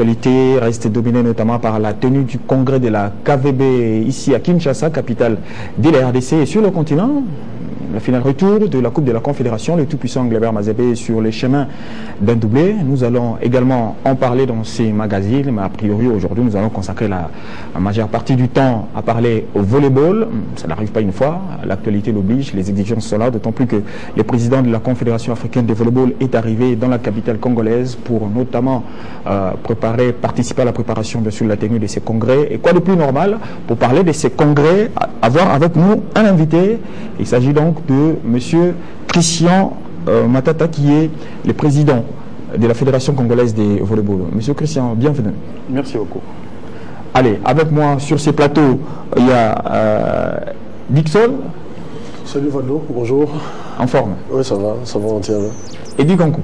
L'actualité reste dominée notamment par la tenue du congrès de la KVB ici à Kinshasa, capitale de la RDC, et sur le continent. Le final retour de la Coupe de la Confédération, le tout-puissant Glebert Mazébé sur les chemins d'un doublé. Nous allons également en parler dans ces magazines, mais a priori aujourd'hui nous allons consacrer la majeure partie du temps à parler au volleyball. Ça n'arrive pas une fois, l'actualité l'oblige, les exigences sont là, d'autant plus que le président de la Confédération africaine de volleyball est arrivé dans la capitale congolaise pour notamment participer à la préparation bien sûr de la tenue de ces congrès. Et quoi de plus normal pour parler de ces congrès, avoir avec nous un invité. Il s'agit donc de M. Christian Matata, qui est le président de la Fédération congolaise de volleyball. Monsieur Christian, bienvenue. Merci beaucoup. Allez, avec moi sur ces plateaux, il y a Dixon. Salut Valdo, bonjour. En forme? Oui, ça va entièrement. Et Dikankou.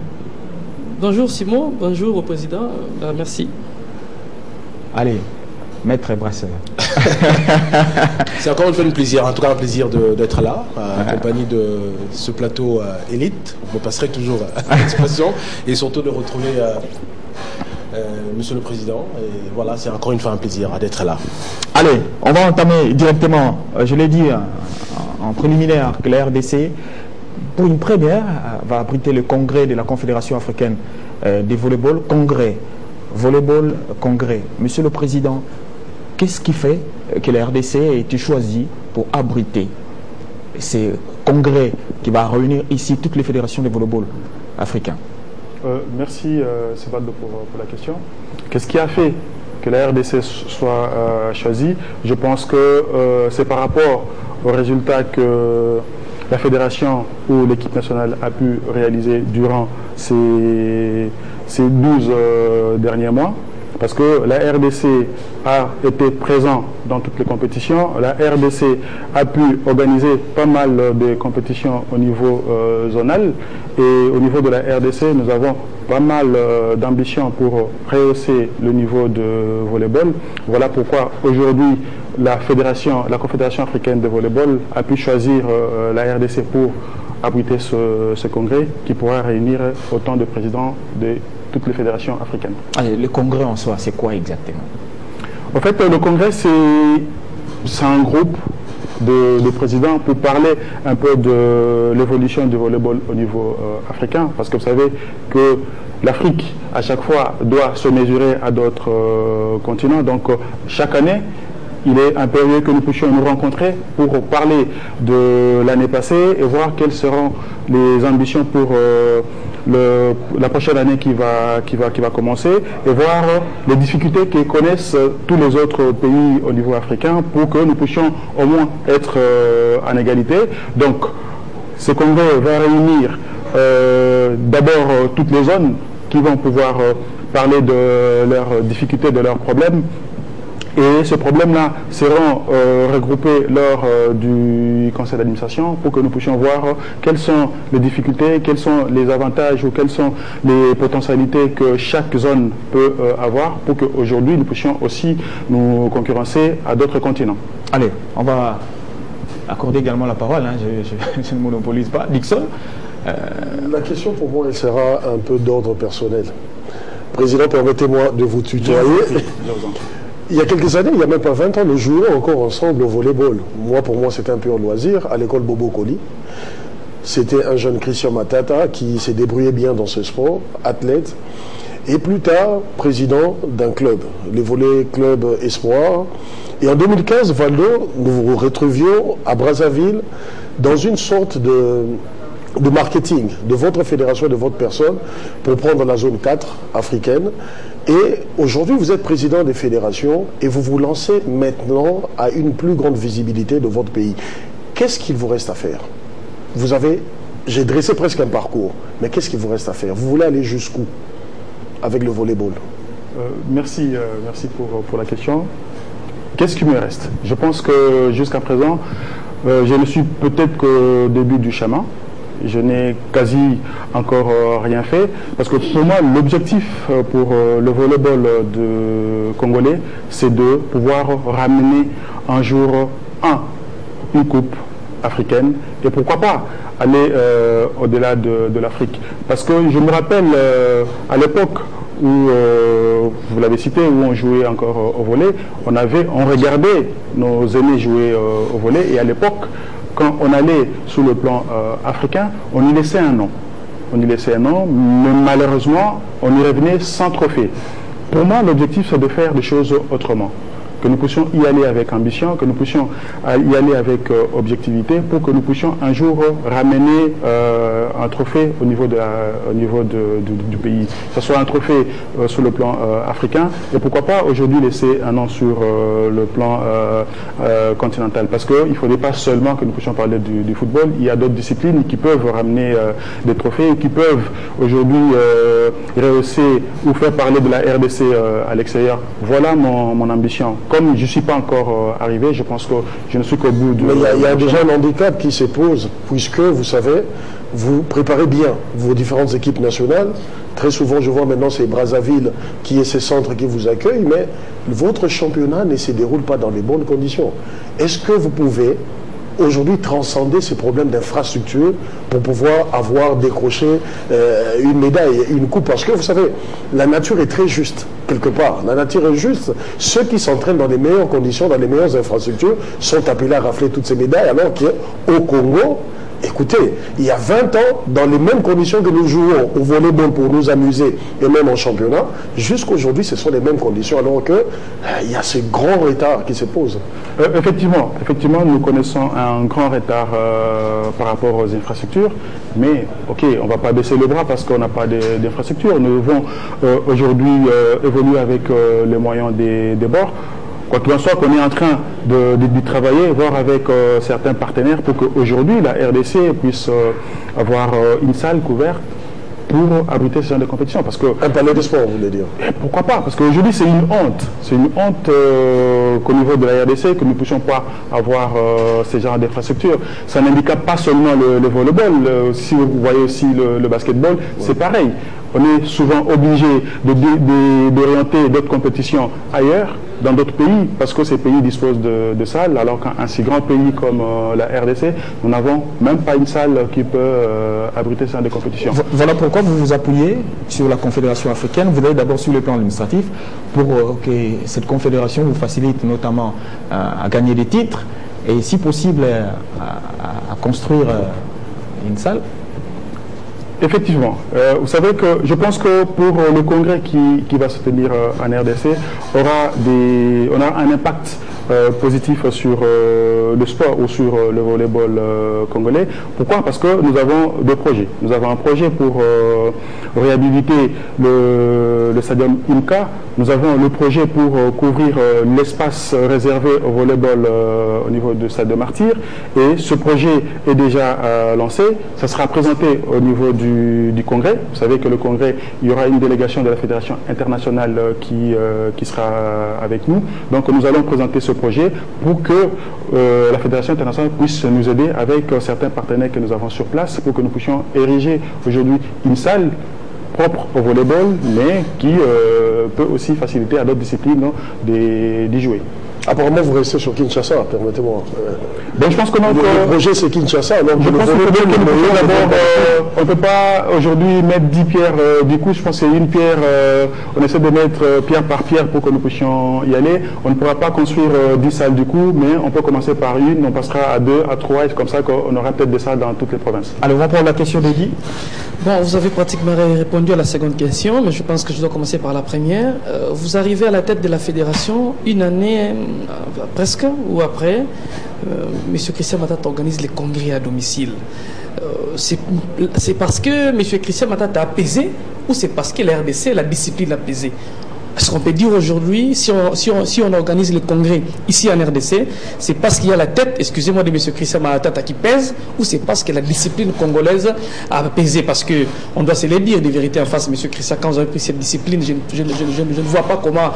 Bonjour Simon, bonjour au président, merci. Allez, maître Brasseur. C'est encore une fois un plaisir, en tout cas un plaisir d'être là, en compagnie de ce plateau élite. Je me passerai toujours à l'expression, et surtout de retrouver Monsieur le Président. Et voilà, c'est encore une fois un plaisir d'être là. Allez, on va entamer directement, je l'ai dit en préliminaire, que la RDC, pour une première, va abriter le congrès de la Confédération africaine des volleyball, congrès, volleyball, congrès. Monsieur le Président, qu'est-ce qui fait que la RDC a été choisie pour abriter ces congrès qui va réunir ici toutes les fédérations de volleyball africains? Merci Sévaldo pour la question. Qu'est-ce qui a fait que la RDC soit choisie? Je pense que c'est par rapport aux résultats que la fédération ou l'équipe nationale a pu réaliser durant ces 12 derniers mois. Parce que la RDC a été présente dans toutes les compétitions. La RDC a pu organiser pas mal de compétitions au niveau zonal. Et au niveau de la RDC, nous avons pas mal d'ambition pour rehausser le niveau de volleyball. Voilà pourquoi aujourd'hui, la Confédération africaine de volleyball a pu choisir la RDC pour abriter ce congrès qui pourra réunir autant de présidents de toutes les fédérations africaines. Allez, le congrès en soi, c'est quoi exactement? En fait, le congrès, c'est un groupe de présidents pour parler un peu de l'évolution du volleyball au niveau africain. Parce que vous savez que l'Afrique, à chaque fois, doit se mesurer à d'autres continents. Donc, chaque année, il est impérieux que nous puissions nous rencontrer pour parler de l'année passée et voir quelles seront les ambitions pour la prochaine année qui va commencer, et voir les difficultés que connaissent tous les autres pays au niveau africain pour que nous puissions au moins être en égalité. Donc, ce congrès va réunir d'abord toutes les zones qui vont pouvoir parler de leurs difficultés, de leurs problèmes. Et ces problèmes-là seront regroupés lors du conseil d'administration pour que nous puissions voir quelles sont les difficultés, quels sont les avantages ou quelles sont les potentialités que chaque zone peut avoir pour qu'aujourd'hui nous puissions aussi nous concurrencer à d'autres continents. Allez, on va accorder également la parole, hein. Je ne monopolise pas. Dixon. La question pour moi, elle sera un peu d'ordre personnel. Président, permettez-moi de vous tutoyer. Il y a quelques années, il n'y a même pas 20 ans, nous jouions encore ensemble au volleyball. Pour moi, c'était un pur loisir à l'école Bobo Koli. C'était un jeune Christian Matata qui s'est débrouillé bien dans ce sport, athlète. Et plus tard, président d'un club, le Volley Club Espoir. Et en 2015, Valdo, nous vous retrouvions à Brazzaville dans une sorte de marketing de votre fédération, de votre personne, pour prendre la zone 4 africaine. Et aujourd'hui, vous êtes président des fédérations et vous vous lancez maintenant à une plus grande visibilité de votre pays. Qu'est-ce qu'il vous reste à faire? J'ai dressé presque un parcours, mais qu'est-ce qu'il vous reste à faire? Vous voulez aller jusqu'où avec le volleyball? Merci pour la question. Qu'est-ce qui me reste? Je pense que jusqu'à présent, je ne suis peut-être qu'au début du chemin. Je n'ai quasi encore rien fait, parce que pour moi, l'objectif pour le volleyball congolais, c'est de pouvoir ramener un jour une coupe africaine, et pourquoi pas aller au-delà de l'Afrique. Parce que je me rappelle à l'époque où, vous l'avez cité, où on jouait encore au volley, on regardait nos aînés jouer au volley, et à l'époque, quand on allait sur le plan africain, on y laissait un nom. On y laissait un nom, mais malheureusement, on y revenait sans trophée. Pour moi, l'objectif, c'est de faire des choses autrement. Que nous puissions y aller avec ambition, que nous puissions y aller avec objectivité, pour que nous puissions un jour ramener un trophée au niveau, du pays. Que ce soit un trophée sur le plan africain, et pourquoi pas aujourd'hui laisser un nom sur le plan continental. Parce qu'il ne faudrait pas seulement que nous puissions parler du football, il y a d'autres disciplines qui peuvent ramener des trophées, qui peuvent aujourd'hui rehausser ou faire parler de la RDC à l'extérieur. Voilà mon ambition. Comme je ne suis pas encore arrivé, je pense que je ne suis qu'au bout de... Mais il y a déjà un handicap qui se pose, puisque, vous savez, vous préparez bien vos différentes équipes nationales. Très souvent, je vois maintenant, c'est Brazzaville qui est ces centres qui vous accueillent, mais votre championnat ne se déroule pas dans les bonnes conditions. Est-ce que vous pouvez aujourd'hui transcender ces problèmes d'infrastructure pour pouvoir avoir décroché une médaille, une coupe? Parce que vous savez, la nature est très juste, quelque part. La nature est juste. Ceux qui s'entraînent dans les meilleures conditions, dans les meilleures infrastructures, sont appelés à rafler toutes ces médailles, alors qu'au Congo, écoutez, il y a 20 ans, dans les mêmes conditions que nous jouons au volleyball pour nous amuser, et même en championnat, jusqu'aujourd'hui, ce sont les mêmes conditions, alors qu'il y a ce grand retard qui se pose. Effectivement, nous connaissons un grand retard par rapport aux infrastructures, mais ok, on ne va pas baisser le bras parce qu'on n'a pas d'infrastructures. Nous devons aujourd'hui évoluer avec les moyens des bords. Quoi qu'il en soit, qu'on est en train de travailler, voir avec certains partenaires pour qu'aujourd'hui la RDC puisse avoir une salle couverte pour abriter ce genre de compétition. Parce que, un palais de sport, vous voulez dire? Pourquoi pas? Parce qu'aujourd'hui, c'est une honte. C'est une honte qu'au niveau de la RDC, que nous ne puissions pas avoir ce genre d'infrastructures. Ça n'indique pas seulement le volleyball. Si vous voyez aussi le basketball, c'est pareil. On est souvent obligé d'orienter d'autres compétitions ailleurs, dans d'autres pays, parce que ces pays disposent de salles, alors qu'un si grand pays comme la RDC, nous n'avons même pas une salle qui peut abriter ce genre de compétitions. Voilà pourquoi vous vous appuyez sur la Confédération africaine. Vous allez d'abord sur le plan administratif pour que cette confédération vous facilite notamment à gagner des titres et si possible à construire une salle. Effectivement. Vous savez que je pense que pour le congrès qui va se tenir en RDC, on a un impact positif sur le sport ou sur le volleyball congolais. Pourquoi? Parce que nous avons deux projets. Nous avons un projet pour réhabiliter le stadium IMCA. Nous avons le projet pour couvrir l'espace réservé au volleyball au niveau du stade de Martyr. Et ce projet est déjà lancé. Ça sera présenté au niveau du congrès. Vous savez que le congrès, il y aura une délégation de la Fédération internationale qui sera avec nous. Donc nous allons présenter ce projet pour que la Fédération internationale puisse nous aider avec certains partenaires que nous avons sur place pour que nous puissions ériger aujourd'hui une salle propre au volleyball, mais qui peut aussi faciliter à d'autres disciplines d'y jouer. Apparemment, vous restez sur Kinshasa, permettez-moi. Ben, je pense que le projet, c'est Kinshasa. Alors je pense on ne peut pas aujourd'hui mettre 10 pierres du coup. Je pense que c'est une pierre. On essaie de mettre pierre par pierre pour que nous puissions y aller. On ne pourra pas construire 10 salles du coup, mais on peut commencer par une. On passera à 2, à 3, et c'est comme ça qu'on aura peut-être des salles dans toutes les provinces. Alors, on va prendre la question d'Eddie. Bon, vous avez pratiquement répondu à la seconde question, mais je pense que je dois commencer par la première. Vous arrivez à la tête de la fédération une année presque ou après. M. Christian Matata organise les congrès à domicile. C'est parce que M. Christian Matata a apaisé ou c'est parce que la RDC, la discipline a apaisé? Est-ce qu'on peut dire aujourd'hui, si on organise le congrès ici en RDC, c'est parce qu'il y a la tête, excusez-moi, de M. Christian Matata qui pèse, ou c'est parce que la discipline congolaise a pesé? Parce qu'on doit se le dire de vérité en face, M. Christian, quand vous avez pris cette discipline, je ne vois pas comment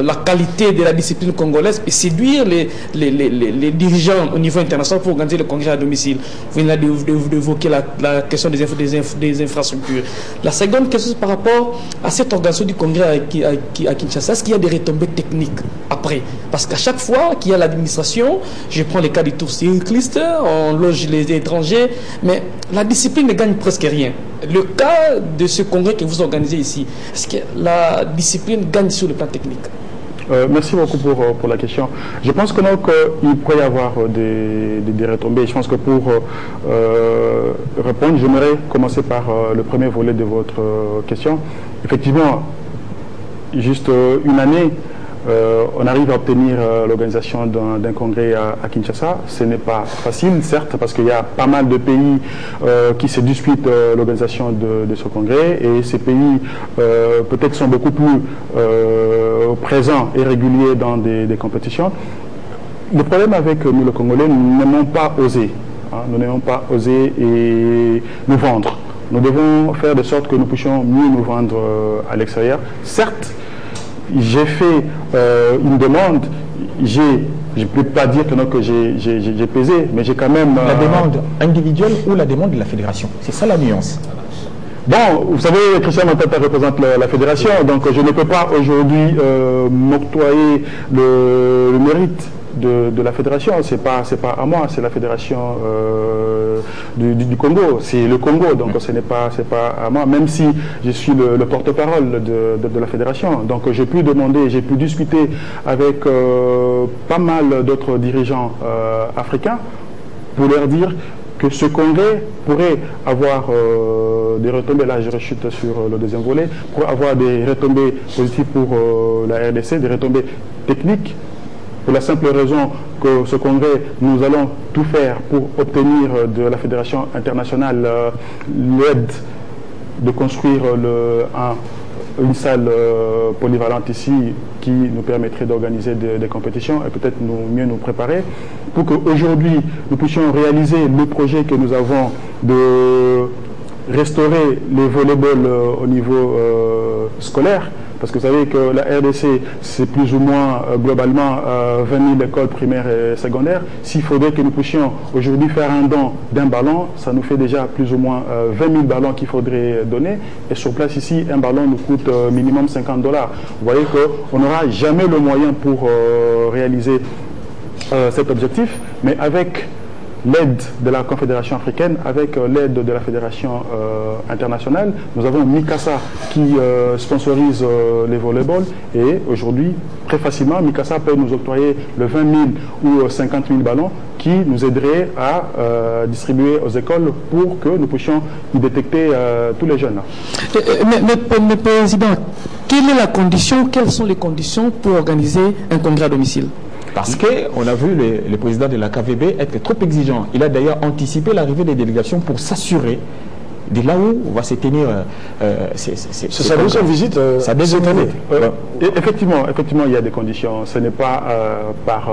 la qualité de la discipline congolaise peut séduire les dirigeants au niveau international pour organiser le congrès à domicile. Vous venez d'évoquer la question des infrastructures. La seconde question, c'est par rapport à cette organisation du congrès à Kinshasa, est-ce qu'il y a des retombées techniques après? Parce qu'à chaque fois qu'il y a l'administration, je prends les cas du tour cycliste, on loge les étrangers, mais la discipline ne gagne presque rien. Le cas de ce congrès que vous organisez ici, est-ce que la discipline gagne sur le plan technique? Merci beaucoup pour la question. Je pense que il pourrait y avoir des retombées. Je pense que pour répondre, j'aimerais commencer par le premier volet de votre question. Effectivement, juste une année, on arrive à obtenir l'organisation d'un congrès à Kinshasa. Ce n'est pas facile, certes, parce qu'il y a pas mal de pays qui se disputent l'organisation de ce congrès, et ces pays peut-être sont beaucoup plus présents et réguliers dans des compétitions. Le problème avec nous, le Congolais, nous n'aimons pas oser. Nous n'aimons pas oser et nous vendre. Nous devons faire de sorte que nous puissions mieux nous vendre à l'extérieur. Certes, j'ai fait une demande, je ne peux pas dire que j'ai pesé, mais j'ai quand même... La demande individuelle ou la demande de la fédération? C'est ça la nuance. Bon, vous savez, Christian Matata représente la fédération, donc je ne peux pas aujourd'hui m'octroyer le mérite de la fédération. C'est pas à moi, c'est la fédération du Congo. C'est le Congo, donc c'est pas à moi, même si je suis le porte-parole de la fédération. Donc j'ai pu demander, j'ai pu discuter avec pas mal d'autres dirigeants africains pour leur dire que ce congrès pourrait avoir des retombées, là je rechute sur le deuxième volet, pourrait avoir des retombées positives pour la RDC, des retombées techniques, pour la simple raison que ce congrès, nous allons tout faire pour obtenir de la Fédération internationale l'aide de construire une salle polyvalente ici qui nous permettrait d'organiser des compétitions et peut-être mieux nous préparer pour qu'aujourd'hui nous puissions réaliser le projet que nous avons de restaurer les volleyball au niveau scolaire. Parce que vous savez que la RDC, c'est plus ou moins globalement 20 000 écoles primaires et secondaires. S'il faudrait que nous puissions aujourd'hui faire un don d'un ballon, ça nous fait déjà plus ou moins 20 000 ballons qu'il faudrait donner. Et sur place ici, un ballon nous coûte minimum 50 $. Vous voyez qu'on n'aura jamais le moyen pour réaliser cet objectif, mais avec l'aide de la Confédération africaine, avec l'aide de la Fédération internationale. Nous avons Mikasa qui sponsorise les volleyballs et aujourd'hui, très facilement, Mikasa peut nous octroyer le 20 000 ou 50 000 ballons qui nous aiderait à distribuer aux écoles pour que nous puissions y détecter tous les jeunes. Mais Président, quelle est la condition, quelles sont les conditions pour organiser un congrès à domicile? Parce qu'on a vu le président de la KVB être trop exigeant. Il a d'ailleurs anticipé l'arrivée des délégations pour s'assurer de là où va se tenir... c'est sa deuxième visite cette année. Effectivement, il y a des conditions. Ce n'est pas par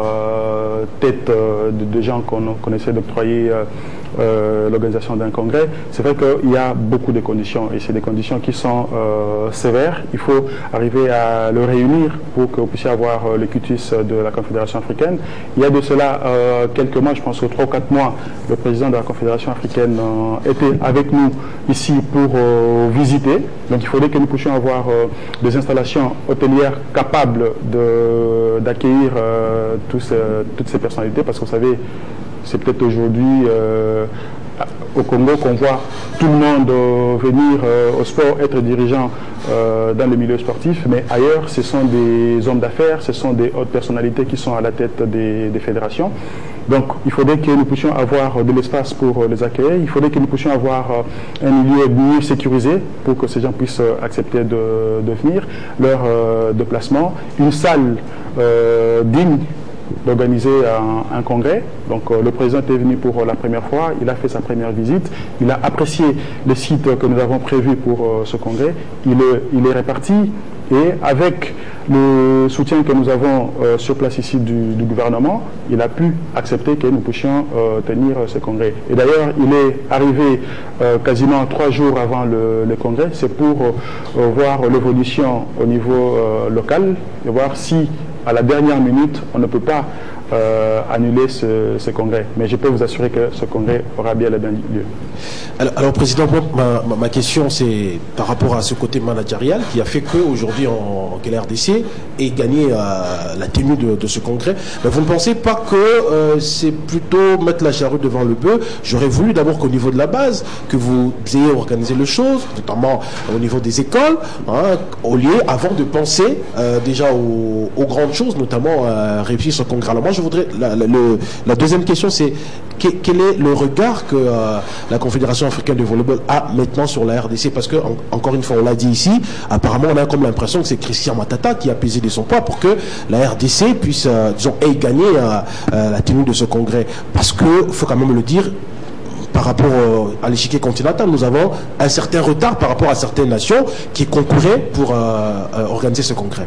tête de gens qu'on essaie d'octroyer l'organisation d'un congrès. C'est vrai qu'il y a beaucoup de conditions et c'est des conditions qui sont sévères. Il faut arriver à le réunir pour que vous puissiez avoir le cutis de la Confédération africaine. Il y a de cela quelques mois, je pense que 3 ou 4 mois, le président de la Confédération africaine était avec nous ici pour visiter. Donc il faudrait que nous puissions avoir des installations hôtelières capables d'accueillir toutes ces personnalités, parce que vous savez, c'est peut-être aujourd'hui au Congo qu'on voit tout le monde venir au sport, être dirigeant dans le milieu sportif, mais ailleurs ce sont des hommes d'affaires, ce sont des hautes personnalités qui sont à la tête des fédérations. Donc il faudrait que nous puissions avoir de l'espace pour les accueillir, il faudrait que nous puissions avoir un milieu mieux sécurisé pour que ces gens puissent accepter de venir, leur déplacement, une salle digne d'organiser un congrès. Donc le président est venu pour la première fois, il a fait sa première visite, il a apprécié le site que nous avons prévu pour ce congrès, il est réparti et avec le soutien que nous avons sur place ici du gouvernement, il a pu accepter que nous puissions tenir ce congrès. Et d'ailleurs, il est arrivé quasiment 3 jours avant le congrès, c'est pour voir l'évolution au niveau local et voir si à la dernière minute, on ne peut pas annuler ce congrès. Mais je peux vous assurer que ce congrès aura bien lieu. Alors Président, ma question c'est par rapport à ce côté managérial qui a fait qu'aujourd'hui que la RDC ait gagné la tenue de ce congrès. Mais vous ne pensez pas que c'est plutôt mettre la charrue devant le bœuf? J'aurais voulu d'abord qu'au niveau de la base, que vous ayez organisé les choses, notamment au niveau des écoles, au lieu, avant de penser déjà aux grandes choses, notamment réussir ce congrès. Alors moi je voudrais, la deuxième question c'est quel est le regard que la Confédération africaine de volleyball a maintenant sur la RDC? Parce que, encore une fois, on l'a dit ici, apparemment on a comme l'impression que c'est Christian Matata qui a pesé de son poids pour que la RDC puisse, disons, gagner la tenue de ce congrès. Parce qu'il faut quand même le dire, par rapport à l'échiquier continental, nous avons un certain retard par rapport à certaines nations qui concouraient pour organiser ce congrès.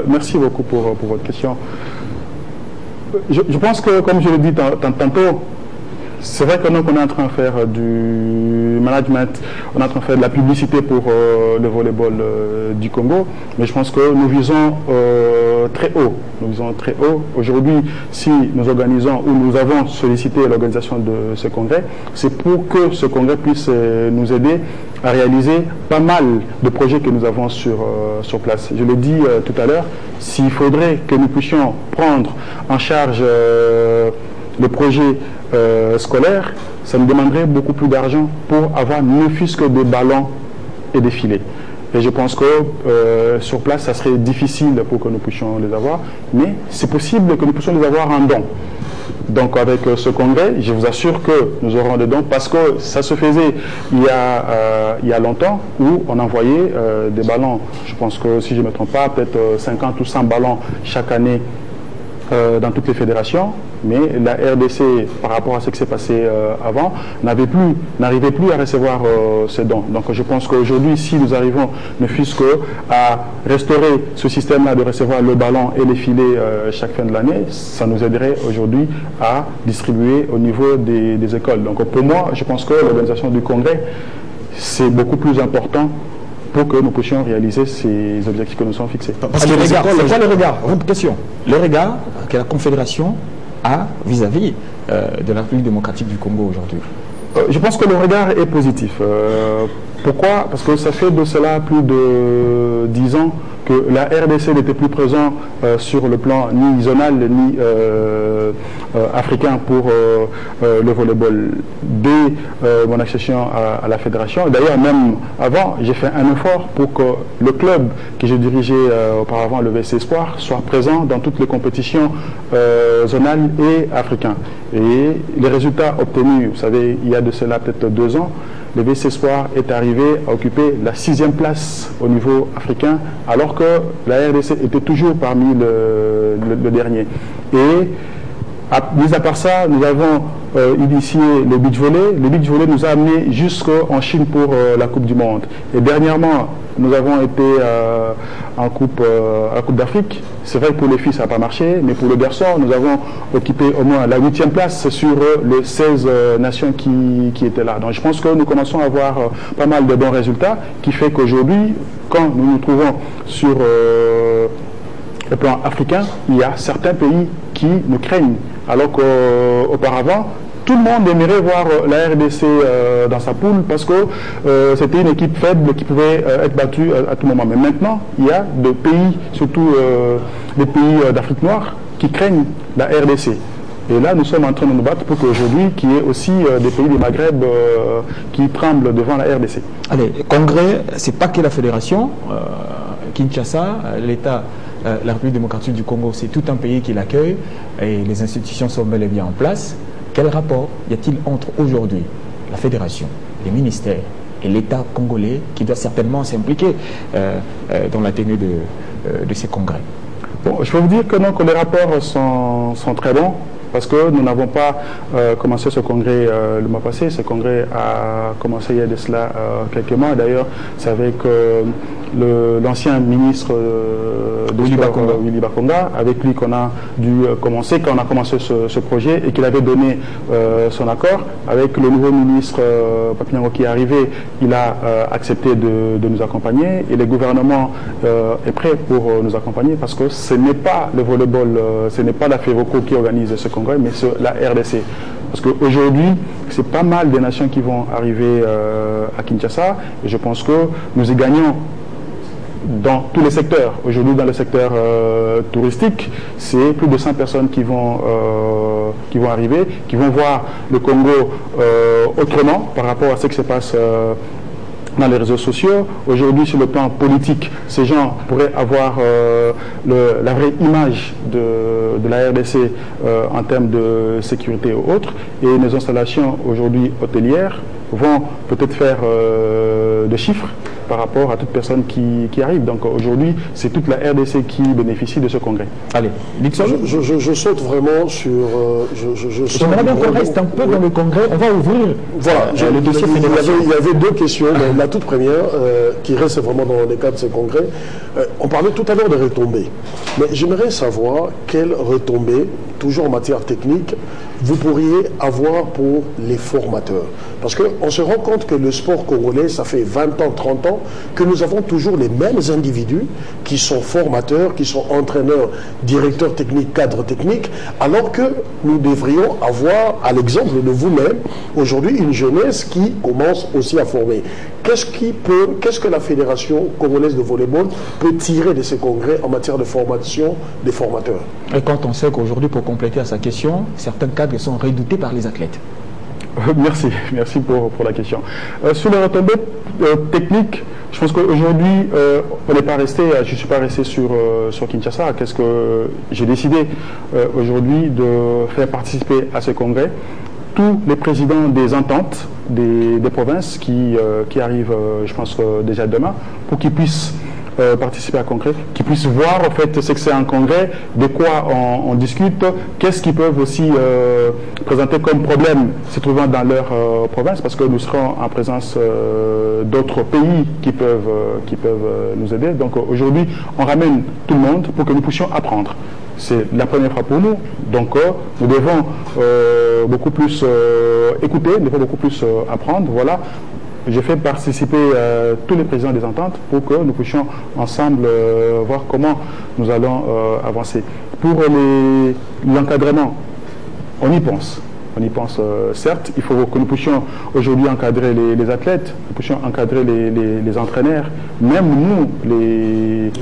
Merci beaucoup pour votre question. Je pense que, comme je l'ai dit tantôt, c'est vrai que nous, on est en train de faire du management, on est en train de faire de la publicité pour le volleyball du Congo, mais je pense que nous visons très haut. Nous visons très haut. Aujourd'hui, si nous organisons ou nous avons sollicité l'organisation de ce congrès, c'est pour que ce congrès puisse nous aider à réaliser pas mal de projets que nous avons sur place. Je l'ai dit tout à l'heure, s'il faudrait que nous puissions prendre en charge le projet scolaire, ça nous demanderait beaucoup plus d'argent pour avoir ne fût-ce que des ballons et des filets. Et je pense que sur place, ça serait difficile pour que nous puissions les avoir, mais c'est possible que nous puissions les avoir en don. Donc avec ce congrès, je vous assure que nous aurons des dons, parce que ça se faisait il y a longtemps, où on envoyait des ballons. Je pense que si je ne me trompe pas, peut-être 50 ou 100 ballons chaque année dans toutes les fédérations, mais la RDC, par rapport à ce qui s'est passé avant, n'arrivait plus à recevoir ces dons. Donc je pense qu'aujourd'hui, si nous arrivons, ne fût-ce qu'à restaurer ce système-là de recevoir le ballon et les filets chaque fin de l'année, ça nous aiderait aujourd'hui à distribuer au niveau des écoles. Donc pour moi, je pense que l'organisation du congrès, c'est beaucoup plus important pour que nous puissions réaliser ces objectifs que nous sommes fixés. Parce que c'est quoi le regard? Votre question. Le regard que la Confédération a vis-à-vis de la République démocratique du Congo aujourd'hui? Je pense que le regard est positif. Pourquoi? Parce que ça fait de cela plus de 10 ans que la RDC n'était plus présente sur le plan ni zonal ni africain pour le volleyball dès mon accession à la fédération. D'ailleurs, même avant, j'ai fait un effort pour que le club que j'ai dirigé auparavant, le VC Espoir, soit présent dans toutes les compétitions zonales et africaines. Et les résultats obtenus, vous savez, il y a de cela peut-être 2 ans, le VC Espoir est arrivé à occuper la 6e place au niveau africain, alors que la RDC était toujours parmi le dernier. Et mis à part ça, nous avons initié le beach volley. Le beach volley nous a amené jusqu'en Chine pour la Coupe du Monde. Et dernièrement, nous avons été en Coupe d'Afrique. C'est vrai que pour les filles, ça n'a pas marché, mais pour le garçon, nous avons occupé au moins la 8e place sur les 16 nations qui étaient là. Donc je pense que nous commençons à avoir pas mal de bons résultats, qui fait qu'aujourd'hui, quand nous nous trouvons sur le plan africain, il y a certains pays qui nous craignent, alors qu'auparavant, tout le monde aimerait voir la RDC dans sa poule parce que c'était une équipe faible qui pouvait être battue à tout moment. Mais maintenant, il y a des pays, surtout des pays d'Afrique noire, qui craignent la RDC. Et là, nous sommes en train de nous battre pour qu'aujourd'hui, qu'il y ait aussi des pays du Maghreb qui tremblent devant la RDC. Allez, congrès, c'est pas que la fédération. Kinshasa, l'État, la République démocratique du Congo, c'est tout un pays qui l'accueille et les institutions sont bel et bien en place. Quel rapport y a-t-il entre aujourd'hui la fédération, les ministères et l'État congolais qui doit certainement s'impliquer dans la tenue de ces congrès? Bon, je peux vous dire que non, que les rapports sont très bons. parce que nous n'avons pas commencé ce congrès le mois passé. Ce congrès a commencé il y a de cela quelques mois. D'ailleurs, c'est avec l'ancien ministre de Willy Bakonga, avec lui qu'on a dû commencer, quand on a commencé ce projet et qu'il avait donné son accord. Avec le nouveau ministre Papinyango qui est arrivé, il a accepté de nous accompagner et le gouvernement est prêt pour nous accompagner parce que ce n'est pas le volleyball, ce n'est pas la FEVOCO qui organise ce congrès, mais c'est la RDC. Parce qu'aujourd'hui, c'est pas mal de nations qui vont arriver à Kinshasa et je pense que nous y gagnons dans tous les secteurs. Aujourd'hui, dans le secteur touristique, c'est plus de 100 personnes qui vont arriver, qui vont voir le Congo autrement par rapport à ce qui se passe dans les réseaux sociaux. Aujourd'hui, sur le plan politique, ces gens pourraient avoir la vraie image de la RDC en termes de sécurité ou autres. Et nos installations aujourd'hui hôtelières vont peut-être faire des chiffres par rapport à toute personne qui arrive. Donc aujourd'hui, c'est toute la RDC qui bénéficie de ce congrès. Allez, Dixon. Je saute vraiment sur... J'aimerais bien qu'on reste un peu dans le congrès. On va ouvrir le dossier fédération. Il y avait deux questions. La toute première, qui reste vraiment dans le cadre de ce congrès, on parlait tout à l'heure de retombées. Mais j'aimerais savoir quelles retombées, toujours en matière technique, vous pourriez avoir pour les formateurs. Parce qu'on se rend compte que le sport congolais, ça fait 20 ans, 30 ans, que nous avons toujours les mêmes individus qui sont formateurs, qui sont entraîneurs, directeurs techniques, cadres techniques, alors que nous devrions avoir, à l'exemple de vous-même, aujourd'hui une jeunesse qui commence aussi à former. Qu'est-ce que la Fédération congolaise de volleyball peut tirer de ces congrès en matière de formation des formateurs? Et quand on sait qu'aujourd'hui, pour compléter à sa question, certains cadres sont redoutés par les athlètes. Merci pour la question. Sur les retombées techniques, je pense qu'aujourd'hui, on n'est pas resté, je ne suis pas resté sur Kinshasa. Qu'est-ce que j'ai décidé aujourd'hui de faire participer à ce congrès tous les présidents des ententes des provinces qui arrivent, je pense, déjà demain, pour qu'ils puissent participer à un congrès, qu'ils puissent voir en fait ce que c'est un congrès, de quoi on discute, qu'est-ce qu'ils peuvent aussi présenter comme problème se trouvant dans leur province, parce que nous serons en présence d'autres pays qui peuvent nous aider. Donc aujourd'hui, on ramène tout le monde pour que nous puissions apprendre. C'est la première fois pour nous, donc nous devons beaucoup plus écouter, nous devons beaucoup plus apprendre. Voilà. J'ai fait participer tous les présidents des ententes pour que nous puissions ensemble voir comment nous allons avancer. Pour l'encadrement, on y pense. On y pense certes, il faut que nous puissions aujourd'hui encadrer les athlètes, nous puissions encadrer les entraîneurs, même nous, les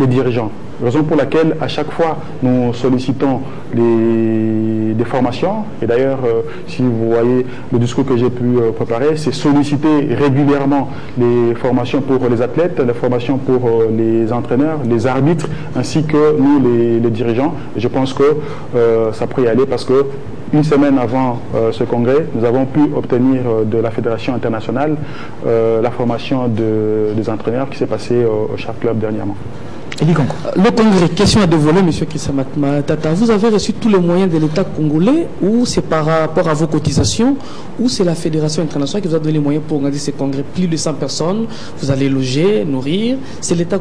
dirigeants. Raison pour laquelle, à chaque fois, nous sollicitons des formations. Et d'ailleurs, si vous voyez le discours que j'ai pu préparer, c'est solliciter régulièrement les formations pour les athlètes, les formations pour les entraîneurs, les arbitres, ainsi que nous, les dirigeants. Et je pense que ça pourrait y aller parce que une semaine avant ce congrès, nous avons pu obtenir de la Fédération internationale la formation des entraîneurs qui s'est passée au Char Club dernièrement. Le congrès, question à dévoiler, M. Kissamatma Tata. Vous avez reçu tous les moyens de l'État congolais ou c'est par rapport à vos cotisations ou c'est la Fédération internationale qui vous a donné les moyens pour organiser ces congrès? Plus de 100 personnes, vous allez loger, nourrir. C'est l'État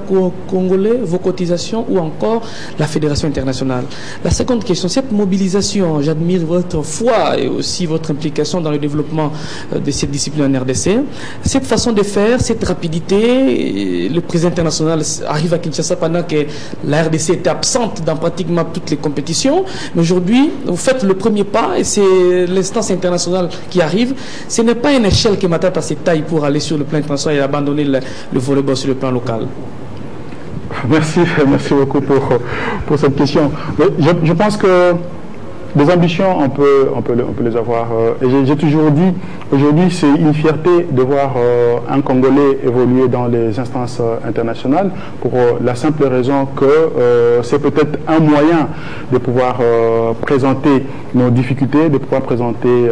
congolais, vos cotisations ou encore la Fédération internationale? La seconde question, cette mobilisation, j'admire votre foi et aussi votre implication dans le développement de cette discipline en RDC. Cette façon de faire, cette rapidité, le président international arrive à Kinshasa pendant que la RDC était absente dans pratiquement toutes les compétitions. Mais aujourd'hui, vous faites le premier pas et c'est l'instance internationale qui arrive. Ce n'est pas une échelle que Matata se taille pour aller sur le plan international et abandonner le volleyball sur le plan local. Merci beaucoup pour cette question. Je pense que des ambitions, on peut les avoir. Et j'ai toujours dit, aujourd'hui, c'est une fierté de voir un Congolais évoluer dans les instances internationales pour la simple raison que c'est peut-être un moyen de pouvoir présenter nos difficultés, de pouvoir présenter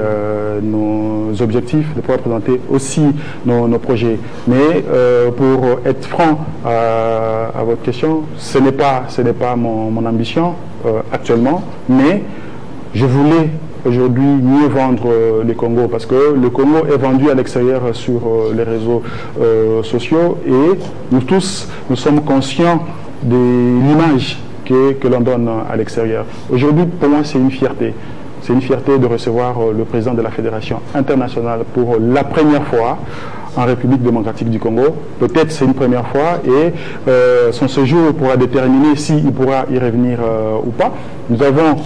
nos objectifs, de pouvoir présenter aussi nos projets. Mais pour être franc à votre question, ce n'est pas mon ambition actuellement, mais je voulais aujourd'hui mieux vendre les Congos parce que le Congo est vendu à l'extérieur sur les réseaux sociaux et nous tous, nous sommes conscients de l'image que l'on donne à l'extérieur. Aujourd'hui, pour moi, c'est une fierté. C'est une fierté de recevoir le président de la Fédération internationale pour la première fois en République démocratique du Congo. Peut-être c'est une première fois et son séjour pourra déterminer s'il pourra y revenir ou pas. Nous avons,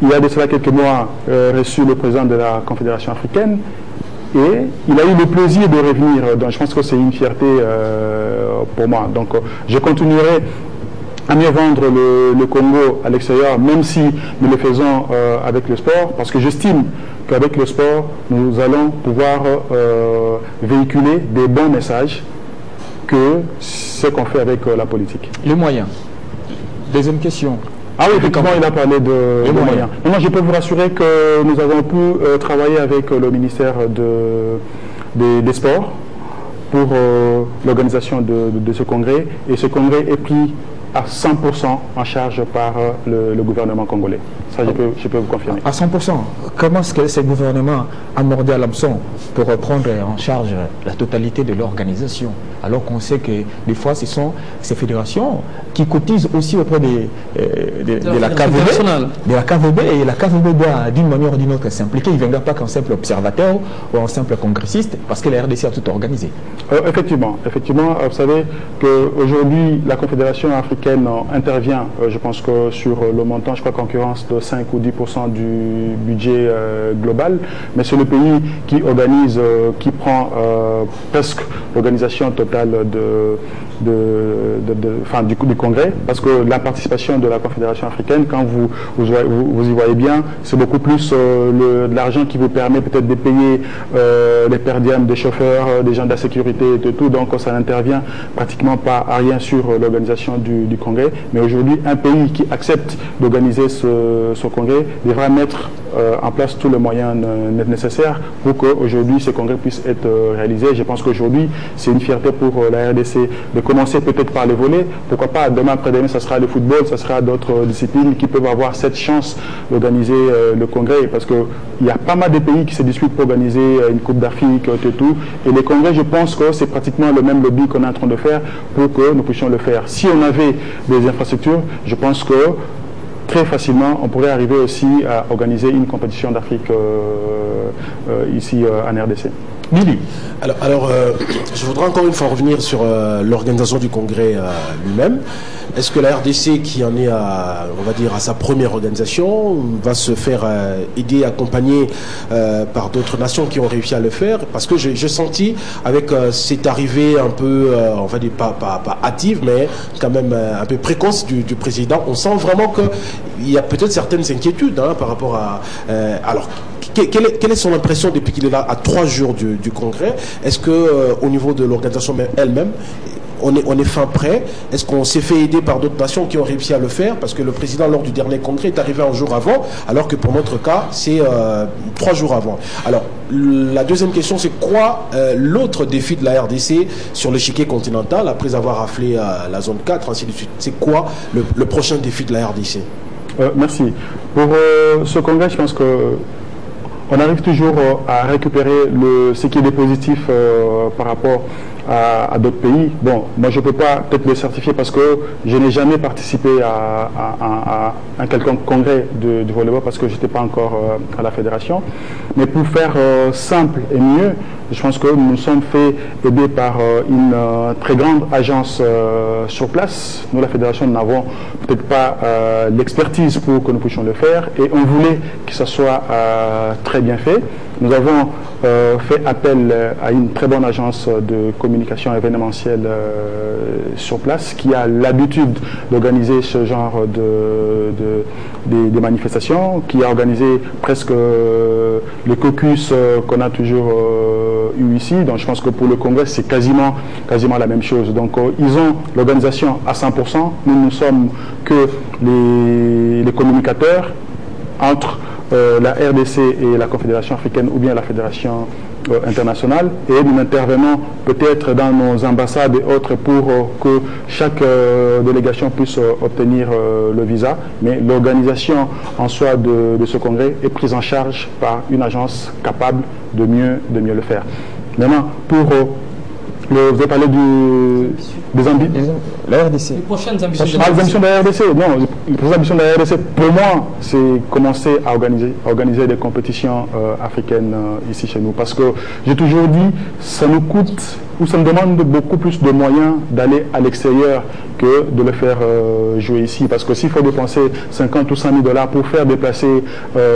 il y a de cela quelques mois, reçu le président de la Confédération africaine et il a eu le plaisir de revenir. Donc je pense que c'est une fierté pour moi. Donc je continuerai à mieux vendre le Congo à l'extérieur, même si nous le faisons avec le sport, parce que j'estime qu'avec le sport, nous allons pouvoir véhiculer des bons messages que ce qu'on fait avec la politique. Les moyens. Deuxième question. Ah oui, effectivement, il a parlé de moyens. Maintenant, je peux vous rassurer que nous avons pu travailler avec le ministère des Sports pour l'organisation de ce congrès, et ce congrès est pris à 100% en charge par le gouvernement congolais. Ça, je peux vous confirmer. À 100%. Comment est-ce que ce gouvernement a mordu à l'hameçon pour prendre en charge la totalité de l'organisation, alors qu'on sait que des fois, ce sont ces fédérations qui cotisent aussi auprès de la KVB, et la KVB doit d'une manière ou d'une autre s'impliquer. Il ne viendra pas qu'un simple observateur ou un simple congressiste, parce que la RDC a tout organisé. Effectivement, vous savez qu'aujourd'hui, la Confédération africaine intervient, je pense que sur le montant, je crois qu'en concurrence de 5 ou 10% du budget global, mais c'est le pays qui organise, qui prend presque l'organisation totale du congrès, parce que la participation de la Confédération africaine, quand vous y voyez bien, c'est beaucoup plus de l'argent qui vous permet peut-être de payer les per diem des chauffeurs, des gens de la sécurité et tout, donc ça n'intervient pratiquement pas à rien sur l'organisation du congrès. Mais aujourd'hui, un pays qui accepte d'organiser ce congrès devra mettre en place tous les moyens nécessaires pour qu'aujourd'hui ce congrès puisse être réalisé. Je pense qu'aujourd'hui, c'est une fierté pour la RDC de commencer peut-être par les volets. Pourquoi pas, demain après-demain, ça sera le football, ça sera d'autres disciplines qui peuvent avoir cette chance d'organiser le congrès, parce qu'il y a pas mal de pays qui se disputent pour organiser une Coupe d'Afrique et tout. Et les congrès, je pense que c'est pratiquement le même lobby qu'on est en train de faire pour que nous puissions le faire. Si on avait des infrastructures, je pense que très facilement, on pourrait arriver aussi à organiser une compétition d'Afrique ici en RDC. Mili. Alors je voudrais encore une fois revenir sur l'organisation du congrès lui-même. Est-ce que la RDC, qui en est à sa première organisation, va se faire aider, accompagner par d'autres nations qui ont réussi à le faire? Parce que j'ai senti, avec cette arrivée un peu, on va dire pas hâtive, mais quand même un peu précoce du président, on sent vraiment qu'il y a peut-être certaines inquiétudes par rapport à... alors, quelle est son impression depuis qu'il est là à 3 jours du congrès? Est-ce qu'au niveau de l'organisation elle-même, on est fin prêt? Est-ce qu'on s'est fait aider par d'autres nations qui ont réussi à le faire? Parce que le président, lors du dernier congrès, est arrivé un jour avant, alors que pour notre cas, c'est 3 jours avant. Alors, la deuxième question, c'est quoi l'autre défi de la RDC sur l'échiquier continental, après avoir raflé la zone 4, ainsi de suite? C'est quoi le prochain défi de la RDC? Merci. Pour ce congrès, je pense que on arrive toujours à récupérer ce qui est positif par rapport à d'autres pays. Bon, moi je ne peux pas peut-être le certifier parce que je n'ai jamais participé à un quelconque congrès du volleyball parce que je n'étais pas encore à la fédération. Mais pour faire simple et mieux, je pense que nous nous sommes fait aider par une très grande agence sur place. Nous, la fédération, nous n'avons peut-être pas l'expertise pour que nous puissions le faire et on voulait que ça soit très bien fait. Nous avons fait appel à une très bonne agence de communication événementielle sur place qui a l'habitude d'organiser ce genre de manifestations, qui a organisé presque le caucus qu'on a toujours eu ici. Donc je pense que pour le congrès, c'est quasiment la même chose. Donc ils ont l'organisation à 100%. Nous ne sommes que les communicateurs entre la RDC et la Confédération africaine ou bien la Fédération internationales et nous intervenons peut-être dans nos ambassades et autres pour que chaque délégation puisse obtenir le visa. Mais l'organisation en soi de ce congrès est prise en charge par une agence capable de mieux le faire. Maintenant, pour vous avez parlé des ambitions. La RDC. Les prochaines ambitions de Les ambitions de la RDC. Non, les ambitions de la RDC, pour moi, c'est commencer à organiser des compétitions africaines ici chez nous. Parce que j'ai toujours dit, ça nous coûte ou ça nous demande beaucoup plus de moyens d'aller à l'extérieur que de le faire jouer ici. Parce que s'il faut dépenser 50 ou 100 000 $ pour faire déplacer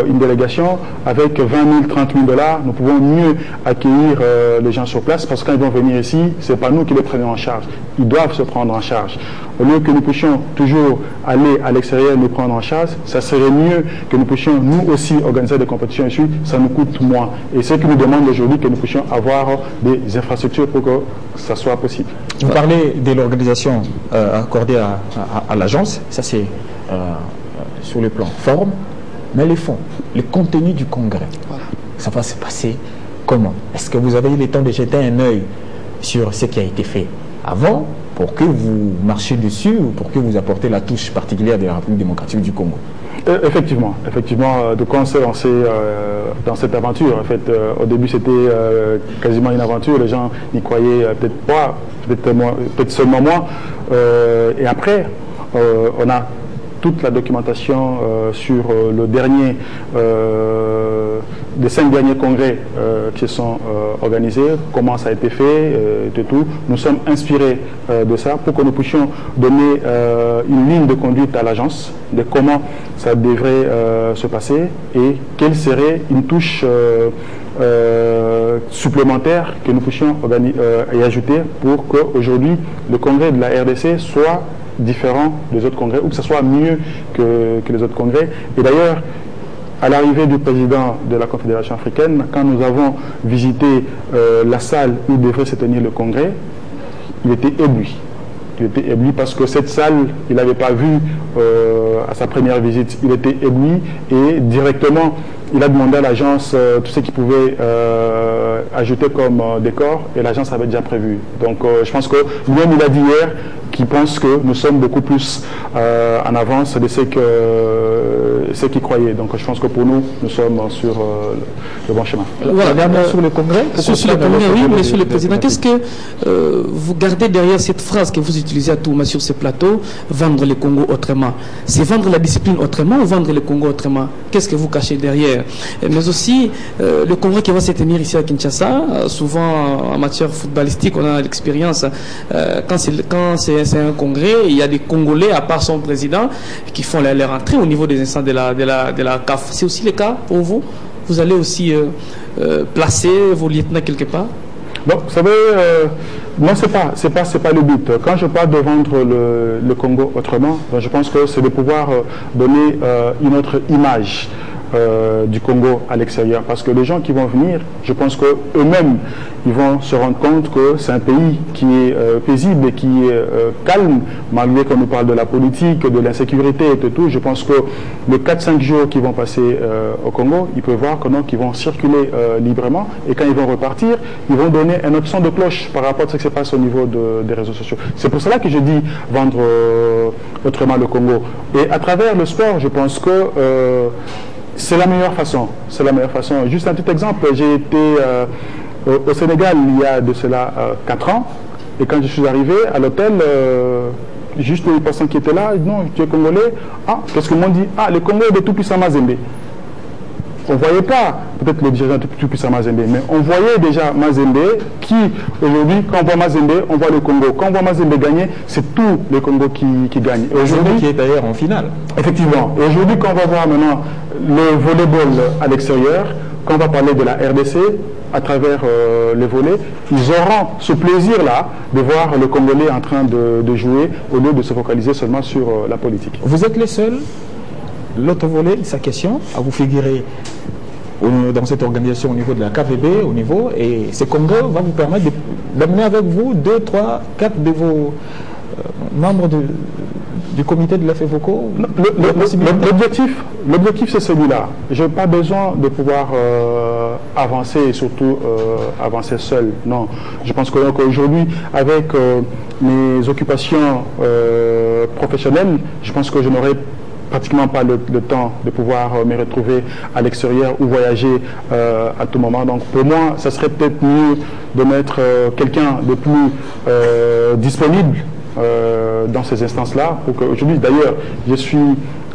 une délégation, avec 20 000, 30 000 $, nous pouvons mieux accueillir les gens sur place. Parce que quand ils vont venir ici, ce n'est pas nous qui les prenons en charge. Ils doivent se prendre en charge. Au lieu que nous puissions toujours aller à l'extérieur et nous prendre en charge, ça serait mieux que nous puissions nous aussi organiser des compétitions ici. Ça nous coûte moins. Et c'est ce qui nous demande aujourd'hui que nous puissions avoir des infrastructures pour que ça soit possible. Vous parlez de l'organisation accordée à l'agence, ça c'est sur le plan forme, mais les fonds, le contenu du congrès, voilà. Ça va se passer comment? Est-ce que vous avez eu le temps de jeter un œil sur ce qui a été fait avant pour que vous marchiez dessus ou pour que vous apportez la touche particulière de la République démocratique du Congo? Effectivement, de quoi on s'est lancé dans cette aventure. En fait, au début, c'était quasiment une aventure. Les gens n'y croyaient peut-être pas, peut-être seulement moi. Et après, on a toute la documentation sur le dernier des 5 derniers congrès qui sont organisés, comment ça a été fait, tout. Nous sommes inspirés de ça pour que nous puissions donner une ligne de conduite à l'agence de comment ça devrait se passer et quelle serait une touche supplémentaire que nous puissions y ajouter pour qu'aujourd'hui le congrès de la RDC soit différent des autres congrès ou que ce soit mieux que les autres congrès. Et d'ailleurs, à l'arrivée du président de la Confédération africaine, quand nous avons visité la salle où devrait se tenir le congrès, il était ébloui. Il était ébloui parce que cette salle, il n'avait pas vu à sa première visite. Il était ébloui et directement, il a demandé à l'agence tout ce qu'il pouvait ajouter comme décor et l'agence avait déjà prévu. Donc je pense que lui-même il a dit hier qu'il pense que nous sommes beaucoup plus en avance de ce qu'il croyait. Donc je pense que pour nous, nous sommes sur le bon chemin. Voilà, sur le congrès, sur le congrès, oui, Monsieur le Président, qu'est-ce que vous gardez derrière cette phrase que vous utilisez à tout moment sur ce plateau, vendre le Congo autrement? C'est vendre la discipline autrement ou vendre le Congo autrement? Qu'est-ce que vous cachez derrière? Mais aussi, le congrès qui va se tenir ici à Kinshasa, souvent en matière footballistique, on a l'expérience, quand c'est un congrès, il y a des Congolais, à part son président, qui font leur entrée au niveau des instances de la CAF. C'est aussi le cas pour vous? Vous allez aussi placer vos lieutenants quelque part? Bon, vous savez, non, c'est pas le but. Quand je parle de vendre le Congo autrement, je pense que c'est de pouvoir donner une autre image du Congo à l'extérieur. Parce que les gens qui vont venir, je pense qu'eux-mêmes, ils vont se rendre compte que c'est un pays qui est paisible et qui est calme, malgré qu'on nous parle de la politique, de l'insécurité et de tout. Je pense que les 4-5 jours qu'ils vont passer au Congo, ils peuvent voir qu'ils vont circuler librement et quand ils vont repartir, ils vont donner un autre son de cloche par rapport à ce qui se passe au niveau des réseaux sociaux. C'est pour cela que je dis vendre autrement le Congo. Et à travers le sport, je pense que c'est la meilleure façon. C'est la meilleure façon. Juste un petit exemple, j'ai été au Sénégal il y a de cela 4 ans. Et quand je suis arrivé à l'hôtel, juste les personnes qui étaient là, non, tu es congolais. Ah, qu'est-ce que m'ont dit? Ah, le Congo est de tout-puissant Mazembe. On ne voyait pas peut-être le dirigeant de tout-puissant Mazembe, mais on voyait déjà Mazembe qui, aujourd'hui, quand on voit Mazembe, on voit le Congo. Quand on voit Mazembe gagner, c'est tout le Congo qui gagne. Aujourd'hui, qui est d'ailleurs en finale. Effectivement. Et aujourd'hui, quand on va voir maintenant le volleyball à l'extérieur, quand on va parler de la RDC, à travers les volets, ils auront ce plaisir-là de voir le Congolais en train de jouer au lieu de se focaliser seulement sur la politique. Vous êtes les seuls, l'autre volet, sa question, à vous figurer dans cette organisation au niveau de la KVB, et ce congrès va vous permettre d'amener avec vous 2, 3, 4 de vos membres du comité de la FEVOCO? L'objectif, c'est celui-là. Je n'ai pas besoin de pouvoir avancer et surtout avancer seul. Non. Je pense qu'aujourd'hui, avec mes occupations professionnelles, je pense que je n'aurai pratiquement pas le temps de pouvoir me retrouver à l'extérieur ou voyager à tout moment. Donc pour moi, ça serait peut-être mieux de mettre quelqu'un de plus disponible dans ces instances-là. Aujourd'hui, d'ailleurs, je suis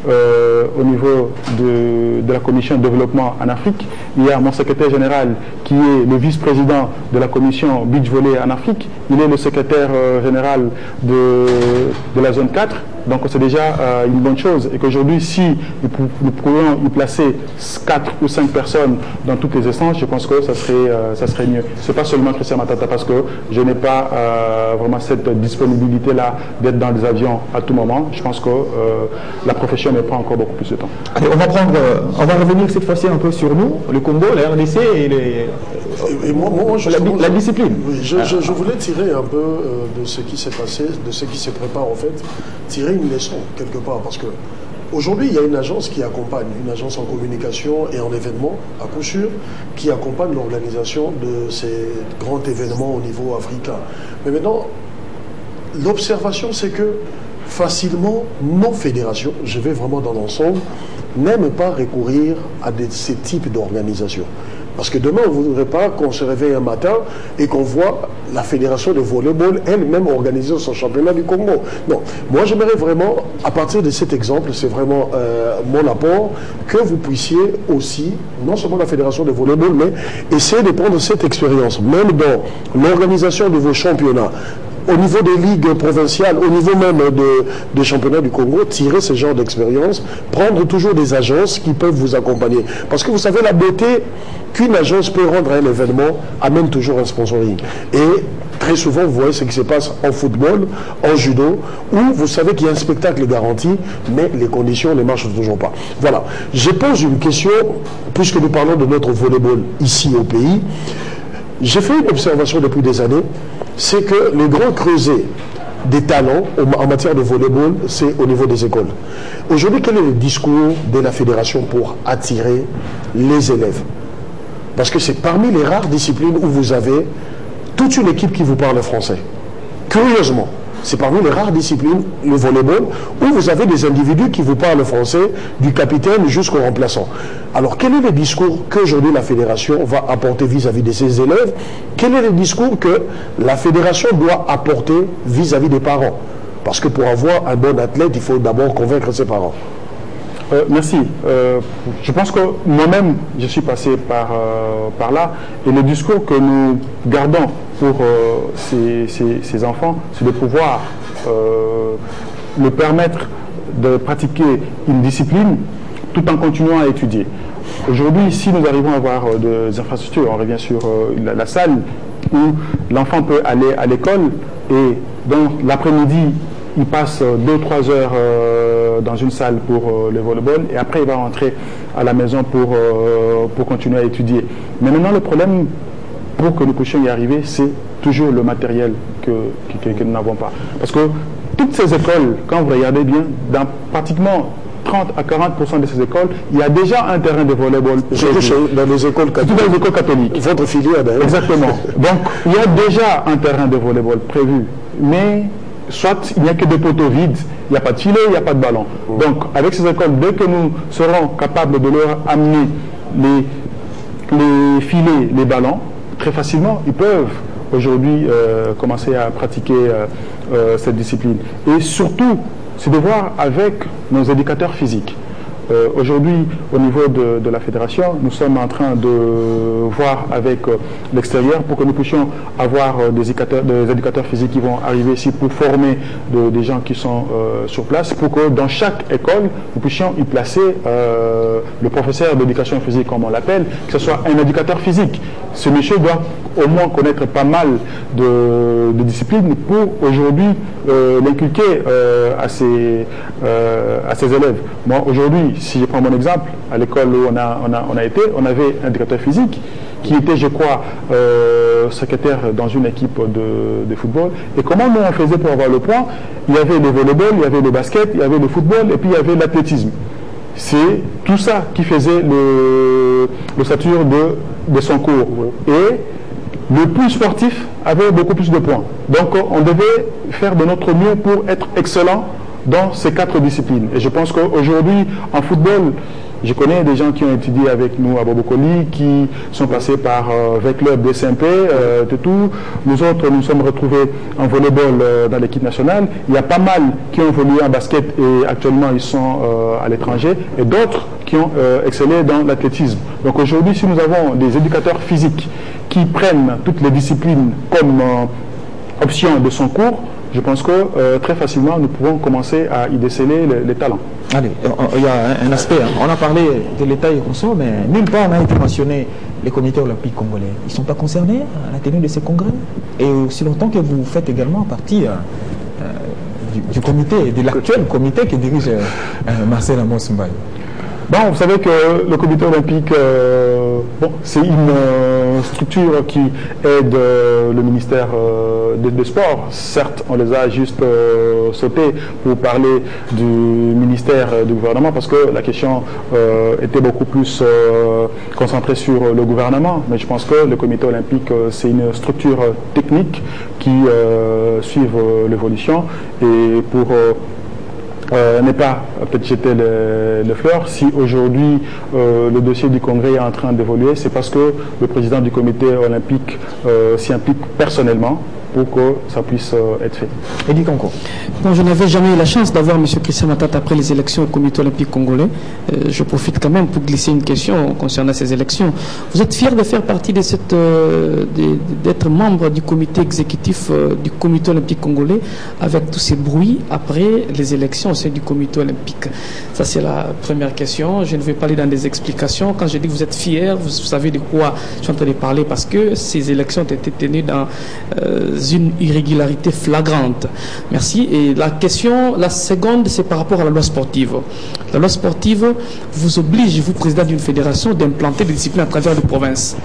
au niveau de la commission de développement en Afrique. Il y a mon secrétaire général qui est le vice-président de la commission beach volley en Afrique. Il est le secrétaire général de la zone 4. Donc c'est déjà une bonne chose. Et qu'aujourd'hui, si nous pourrions y placer 4 ou 5 personnes dans toutes les instances, je pense que ça serait mieux. Ce n'est pas seulement Christian Matata, parce que je n'ai pas vraiment cette disponibilité-là d'être dans des avions à tout moment. Je pense que la profession me prend encore beaucoup plus de temps. Allez, on va revenir cette fois-ci un peu sur nous, le Congo, la RDC et moi, la discipline. Oui, je voulais tirer un peu de ce qui s'est passé, de ce qui se prépare en fait, tirer une leçon quelque part, parce que aujourd'hui il y a une agence qui accompagne, une agence en communication et en événements, à coup sûr, qui accompagne l'organisation de ces grands événements au niveau africain. Mais maintenant, l'observation c'est que facilement, nos fédérations, je vais vraiment dans l'ensemble, n'aiment pas recourir à ces types d'organisations. Parce que demain, on ne voudrait pas qu'on se réveille un matin et qu'on voit la fédération de volleyball elle-même organiser son championnat du Congo. Non, moi j'aimerais vraiment, à partir de cet exemple, c'est vraiment mon apport, que vous puissiez aussi, non seulement la fédération de volleyball, mais essayer de prendre cette expérience, même dans l'organisation de vos championnats, au niveau des ligues provinciales, au niveau même des championnats du Congo, tirer ce genre d'expérience, prendre toujours des agences qui peuvent vous accompagner. Parce que vous savez, la beauté qu'une agence peut rendre à un événement amène toujours un sponsoring. Et très souvent, vous voyez ce qui se passe en football, en judo, où vous savez qu'il y a un spectacle garanti, mais les conditions ne marchent toujours pas. Voilà. Je pose une question, puisque nous parlons de notre volleyball ici au pays. J'ai fait une observation depuis des années, c'est que le grand creuset des talents en matière de volleyball, c'est au niveau des écoles. Aujourd'hui, quel est le discours de la fédération pour attirer les élèves? Parce que c'est parmi les rares disciplines où vous avez toute une équipe qui vous parle français. Curieusement, c'est parmi les rares disciplines, le volleyball, où vous avez des individus qui vous parlent français, du capitaine jusqu'au remplaçant. Alors, quel est le discours qu'aujourd'hui la fédération va apporter vis-à-vis de ses élèves? Quel est le discours que la fédération doit apporter vis-à-vis des parents? Parce que pour avoir un bon athlète, il faut d'abord convaincre ses parents. Merci. Je pense que moi-même, je suis passé par là. Et le discours que nous gardons pour ces enfants, c'est de pouvoir leur permettre de pratiquer une discipline tout en continuant à étudier. Aujourd'hui, si nous arrivons à avoir des infrastructures, on revient sur la salle où l'enfant peut aller à l'école et donc l'après-midi, il passe 2-3 heures dans une salle pour le volleyball et après il va rentrer à la maison pour continuer à étudier. Mais maintenant le problème pour que nous puissions y arriver, c'est toujours le matériel que nous n'avons pas. Parce que toutes ces écoles, quand vous regardez bien, dans pratiquement 30 à 40% de ces écoles, il y a déjà un terrain de volleyball. Dans les écoles catholiques. Dans les écoles catholiques. Votre filière d'ailleurs. Exactement. Donc il y a déjà un terrain de volleyball prévu. Mais soit il n'y a que des poteaux vides, il n'y a pas de filet, il n'y a pas de ballon. Donc avec ces écoles, dès que nous serons capables de leur amener les filets, les ballons, très facilement, ils peuvent aujourd'hui commencer à pratiquer cette discipline. Et surtout, c'est de voir avec nos éducateurs physiques. Aujourd'hui, au niveau de la fédération, nous sommes en train de voir avec l'extérieur pour que nous puissions avoir des éducateurs physiques qui vont arriver ici pour former des gens qui sont sur place, pour que dans chaque école, nous puissions y placer le professeur d'éducation physique, comme on l'appelle, que ce soit un éducateur physique. Ce monsieur doit au moins connaître pas mal de disciplines pour aujourd'hui l'inculquer à ses élèves. Moi, aujourd'hui, si je prends mon exemple, à l'école où on a été, on avait un éducateur physique qui était, je crois, secrétaire dans une équipe de football. Et comment nous on faisait pour avoir le point? Il y avait le volleyball, il y avait le basket, il y avait le football et puis il y avait l'athlétisme. C'est tout ça qui faisait le stature de son cours. Et le plus sportif avait beaucoup plus de points. Donc on devait faire de notre mieux pour être excellent dans ces 4 disciplines. Et je pense qu'aujourd'hui, en football, je connais des gens qui ont étudié avec nous à Bobokoli, qui sont passés par V-Club, DSMP, tout. Nous autres, nous sommes retrouvés en volleyball dans l'équipe nationale. Il y a pas mal qui ont évolué en basket et actuellement ils sont à l'étranger. Et d'autres qui ont excellé dans l'athlétisme. Donc aujourd'hui, si nous avons des éducateurs physiques qui prennent toutes les disciplines comme option de son cours, je pense que très facilement, nous pouvons commencer à y déceler les talents. Allez, il y a un aspect, hein. On a parlé de l'État et consort, mais nulle part n'a été mentionné les comités olympiques congolais. Ils ne sont pas concernés à la tenue de ces congrès? Et aussi longtemps que vous faites également partie du comité, de l'actuel comité que dirige Marcel Amos Mbaye. Bon, vous savez que le comité olympique, c'est une structure qui aide le ministère des Sports. Certes, on les a juste sautés pour parler du ministère du gouvernement parce que la question était beaucoup plus concentrée sur le gouvernement. Mais je pense que le comité olympique, c'est une structure technique qui suit l'évolution et pour n'est pas peut-être jeter les fleurs. Si aujourd'hui le dossier du Congrès est en train d'évoluer, c'est parce que le président du comité olympique s'y implique personnellement pour que ça puisse être fait. Eddie Kanko. Bon, je n'avais jamais eu la chance d'avoir M. Christian Matata après les élections au comité olympique congolais. Je profite quand même pour glisser une question concernant ces élections. Vous êtes fier de faire partie de d'être membre du comité exécutif du comité olympique congolais avec tous ces bruits après les élections au sein du comité olympique? Ça, c'est la première question. Je ne vais pas aller dans des explications. Quand je dis que vous êtes fier, vous savez de quoi je suis en train de parler parce que ces élections ont été tenues dans une irrégularité flagrante. Merci. Et la seconde, c'est par rapport à la loi sportive. La loi sportive vous oblige, vous, président d'une fédération, d'implanter des disciplines à travers les provinces.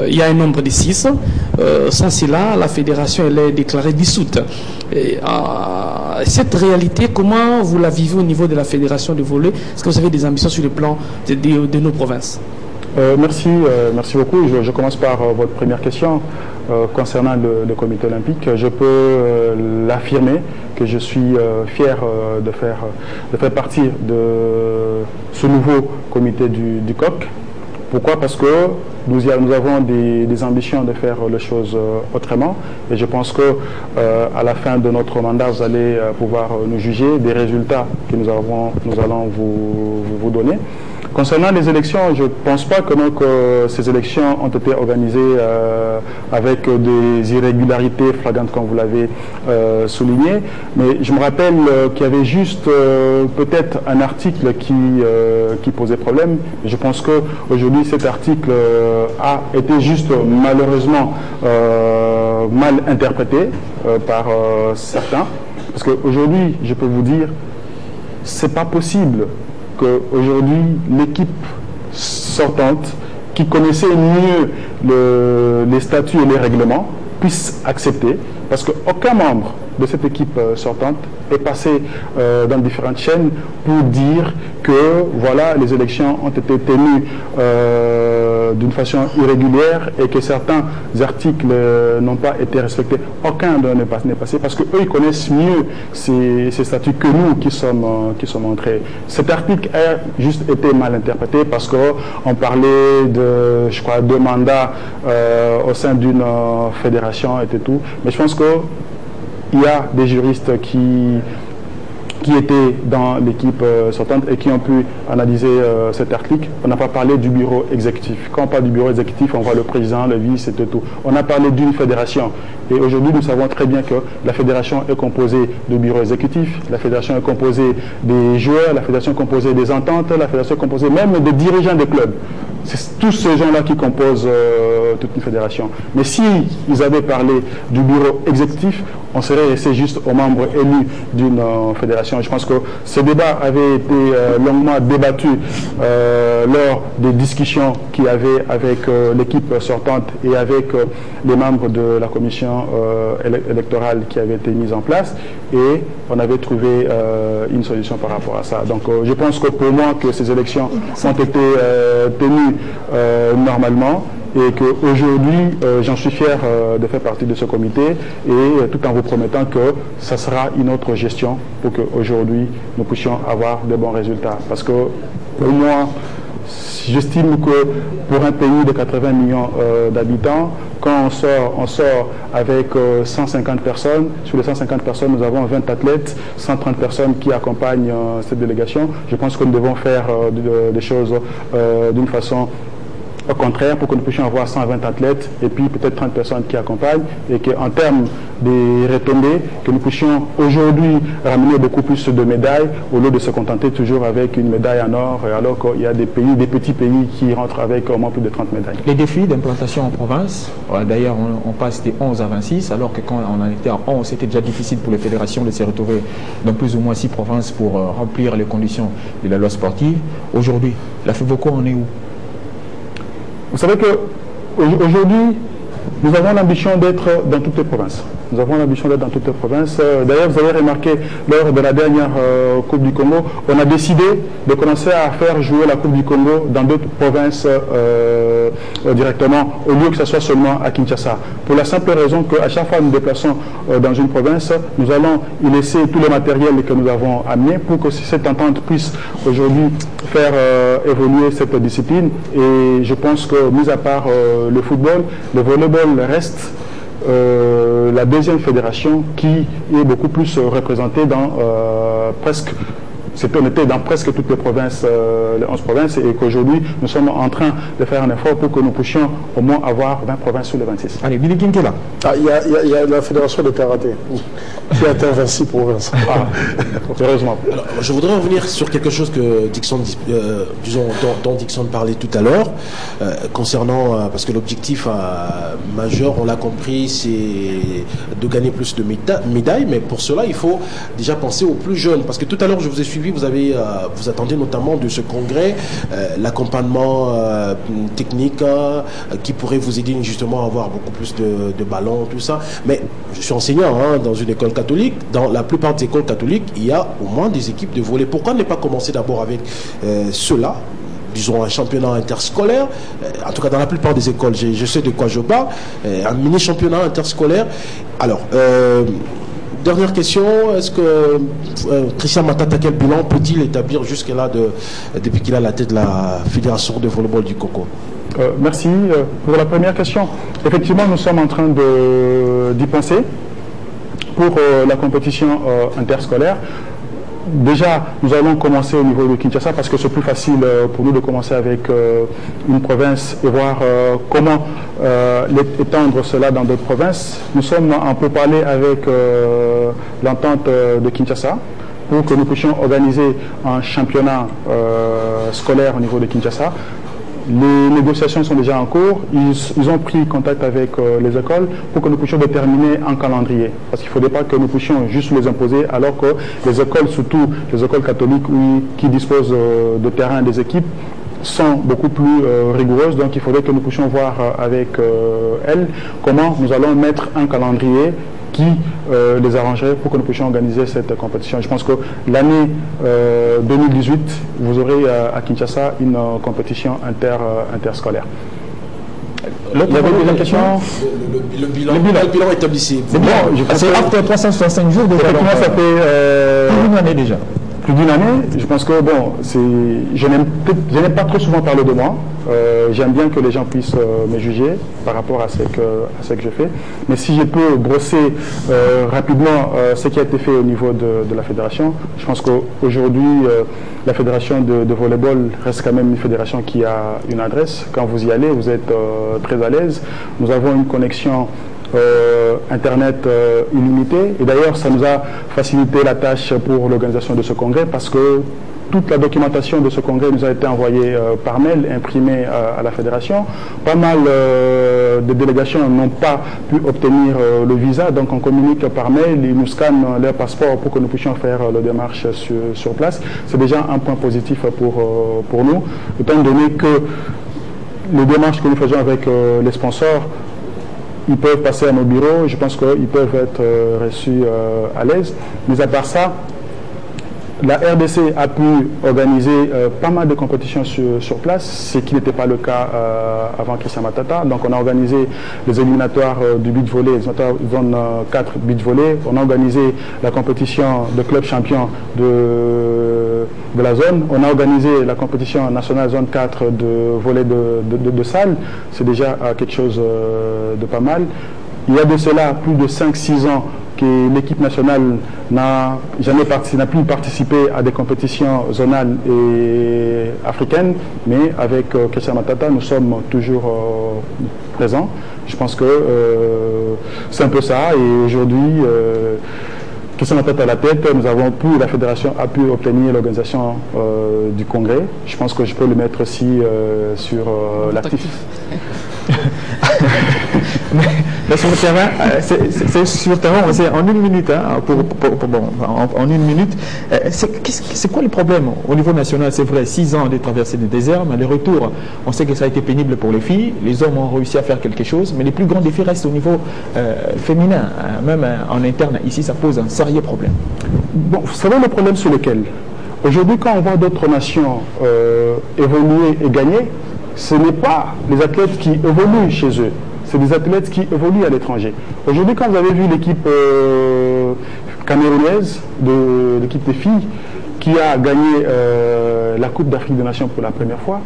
Il y a un nombre de 6. Sans cela, la fédération elle est déclarée dissoute. Et, cette réalité, comment vous la vivez au niveau de la fédération de volley? Est-ce que vous avez des ambitions sur le plan de nos provinces? Merci beaucoup. Je commence par votre première question concernant le comité olympique. Je peux l'affirmer que je suis fier de faire partie de ce nouveau comité du COC. Pourquoi? Parce que nous avons des ambitions de faire les choses autrement et je pense que à la fin de notre mandat, vous allez pouvoir nous juger des résultats que nous allons vous donner. Concernant les élections, je ne pense pas que ces élections ont été organisées avec des irrégularités flagrantes comme vous l'avez souligné, mais je me rappelle qu'il y avait juste peut-être un article qui posait problème. Je pense qu'aujourd'hui cet article a été juste malheureusement mal interprété par certains, parce qu'aujourd'hui je peux vous dire c'est pas possible qu'aujourd'hui, l'équipe sortante, qui connaissait mieux les statuts et les règlements, puisse accepter, parce qu'aucun membre de cette équipe sortante est passé dans différentes chaînes pour dire que voilà, les élections ont été tenues d'une façon irrégulière et que certains articles n'ont pas été respectés. Aucun d'eux n'est passé parce qu'eux, ils connaissent mieux ces statuts que nous qui sommes entrés. Cet article a juste été mal interprété parce qu'on parlait de, je crois, 2 mandats au sein d'une fédération et tout. Mais je pense que il y a des juristes qui étaient dans l'équipe sortante et qui ont pu analyser cet article. On n'a pas parlé du bureau exécutif. Quand on parle du bureau exécutif, on voit le président, le vice et tout. On a parlé d'une fédération. Et aujourd'hui, nous savons très bien que la fédération est composée de bureaux exécutifs, la fédération est composée des joueurs, la fédération est composée des ententes, la fédération est composée même des dirigeants des clubs. c'est tous ces gens-là qui composent toute une fédération. Mais si ils avaient parlé du bureau exécutif, on serait resté juste aux membres élus d'une fédération. Je pense que ce débat avait été longuement débattu lors des discussions qu'il y avait avec l'équipe sortante et avec les membres de la commission électorale qui avait été mise en place, et on avait trouvé une solution par rapport à ça. Donc je pense que pour moi que ces élections ont été tenues normalement, et qu'aujourd'hui, j'en suis fier de faire partie de ce comité, et tout en vous promettant que ça sera une autre gestion pour qu'aujourd'hui, nous puissions avoir de bons résultats. Parce que pour moi, j'estime que pour un pays de 80 millions d'habitants, quand on sort avec 150 personnes, sur les 150 personnes, nous avons 20 athlètes, 130 personnes qui accompagnent cette délégation. Je pense que nous devons faire des choses d'une façon au contraire, pour que nous puissions avoir 120 athlètes et puis peut-être 30 personnes qui accompagnent, et qu'en termes des retombées, que nous puissions aujourd'hui ramener beaucoup plus de médailles au lieu de se contenter toujours avec une médaille en or, alors qu'il y a des petits pays qui rentrent avec au moins plus de 30 médailles. Les défis d'implantation en province, d'ailleurs on passe des 11 à 26, alors que quand on en était à 11, c'était déjà difficile pour les fédérations de se retrouver dans plus ou moins 6 provinces pour remplir les conditions de la loi sportive. Aujourd'hui, la FEVOCO en est où? Vous savez qu'aujourd'hui, nous avons l'ambition d'être dans toutes les provinces. Nous avons l'ambition d'être dans toutes les provinces. D'ailleurs, vous avez remarqué, lors de la dernière Coupe du Congo, on a décidé de commencer à faire jouer la Coupe du Congo dans d'autres provinces directement, au lieu que ce soit seulement à Kinshasa. Pour la simple raison qu'à chaque fois que nous nous déplaçons dans une province, nous allons y laisser tout le matériel que nous avons amené pour que cette entente puisse aujourd'hui faire évoluer cette discipline. Et je pense que, mis à part le football, le volleyball reste la deuxième fédération qui est beaucoup plus représentée dans on était dans presque toutes les provinces, les 11 provinces, et qu'aujourd'hui nous sommes en train de faire un effort pour que nous puissions au moins avoir 20 provinces sur les 26. Allez, Billy Kinkela. Il y a la fédération de karaté qui atteint 26 provinces. Heureusement. Alors, je voudrais revenir sur quelque chose que Dixon, dont Dixon parlait tout à l'heure, concernant, parce que l'objectif majeur, on l'a compris, c'est de gagner plus de médailles, mais pour cela, il faut déjà penser aux plus jeunes, parce que tout à l'heure, je vous ai suivi, vous attendez notamment de ce congrès l'accompagnement technique qui pourrait vous aider justement à avoir beaucoup plus de ballons, tout ça. Mais je suis enseignant dans une école catholique. Dans la plupart des écoles catholiques, il y a au moins des équipes de volley. Pourquoi ne pas commencer d'abord avec cela, disons un championnat interscolaire, en tout cas dans la plupart des écoles, je sais de quoi je parle, un mini-championnat interscolaire. Alors, dernière question, est-ce que Christian Matata, quel bilan peut-il établir jusque-là depuis qu'il a la tête de la Fédération de volleyball du Congo? Merci. Pour la première question, effectivement, nous sommes en train d'y penser pour la compétition interscolaire. Déjà, nous allons commencer au niveau de Kinshasa parce que c'est plus facile pour nous de commencer avec une province et voir comment étendre cela dans d'autres provinces. Nous sommes en pourparlers avec l'entente de Kinshasa pour que nous puissions organiser un championnat scolaire au niveau de Kinshasa. Les négociations sont déjà en cours. Ils ont pris contact avec les écoles pour que nous puissions déterminer un calendrier. Parce qu'il ne faudrait pas que nous puissions juste les imposer, alors que les écoles, surtout les écoles catholiques qui disposent de terrain des équipes, sont beaucoup plus rigoureuses. Donc il faudrait que nous puissions voir avec elles comment nous allons mettre un calendrier qui les arrangerait pour que nous puissions organiser cette compétition. Je pense que l'année 2018, vous aurez à Kinshasa une compétition interscolaire. L'autre question, le bilan établissé. C'est après 365 jours déjà. Ça fait une année déjà. Plus d'une année. Je pense que bon, je n'aime pas trop souvent parler de moi. J'aime bien que les gens puissent me juger par rapport à ce que je fais. Mais si je peux brosser rapidement ce qui a été fait au niveau de la fédération, je pense qu'aujourd'hui, la fédération de volleyball reste quand même une fédération qui a une adresse. Quand vous y allez, vous êtes très à l'aise. Nous avons une connexion Internet illimité. Et d'ailleurs, ça nous a facilité la tâche pour l'organisation de ce congrès parce que toute la documentation de ce congrès nous a été envoyée par mail, imprimée à la fédération. Pas mal de délégations n'ont pas pu obtenir le visa, donc on communique par mail, ils nous scannent leur passeport pour que nous puissions faire la démarche sur place. C'est déjà un point positif pour nous, étant donné que les démarches que nous faisons avec les sponsors, ils peuvent passer à nos bureaux, je pense qu'ils peuvent être reçus à l'aise. Mais à part ça, la RDC a pu organiser pas mal de compétitions sur place, ce qui n'était pas le cas avant Christian Matata. Donc on a organisé les éliminatoires du beach volley, les éliminatoires zone 4 beach volley. On a organisé la compétition de club champion de la zone. On a organisé la compétition nationale zone 4 de volley de salle. C'est déjà quelque chose de pas mal. Il y a de cela plus de 5-6 ans que l'équipe nationale n'a plus participé à des compétitions zonales et africaines, mais avec Christian Matata, nous sommes toujours présents. Je pense que c'est un peu ça, et aujourd'hui, Christian Matata à la tête, la fédération a pu obtenir l'organisation du congrès. Je pense que je peux le mettre aussi sur l'actif. Mais sur le terrain, c'est sur le terrain, c'est en une minute, hein, en une minute. C'est quoi le problème au niveau national? C'est vrai, 6 ans de traversée du désert, mais le retour, on sait que ça a été pénible pour les filles. Les hommes ont réussi à faire quelque chose, mais les plus grands défis restent au niveau féminin, même en interne. Ici, ça pose un sérieux problème. Bon, vous savez le problème sur lequel aujourd'hui, quand on voit d'autres nations évoluer et gagner, ce n'est pas les athlètes qui évoluent chez eux, c'est des athlètes qui évoluent à l'étranger. Aujourd'hui, quand vous avez vu l'équipe camerounaise, l'équipe des filles, qui a gagné la Coupe d'Afrique des Nations pour la première fois,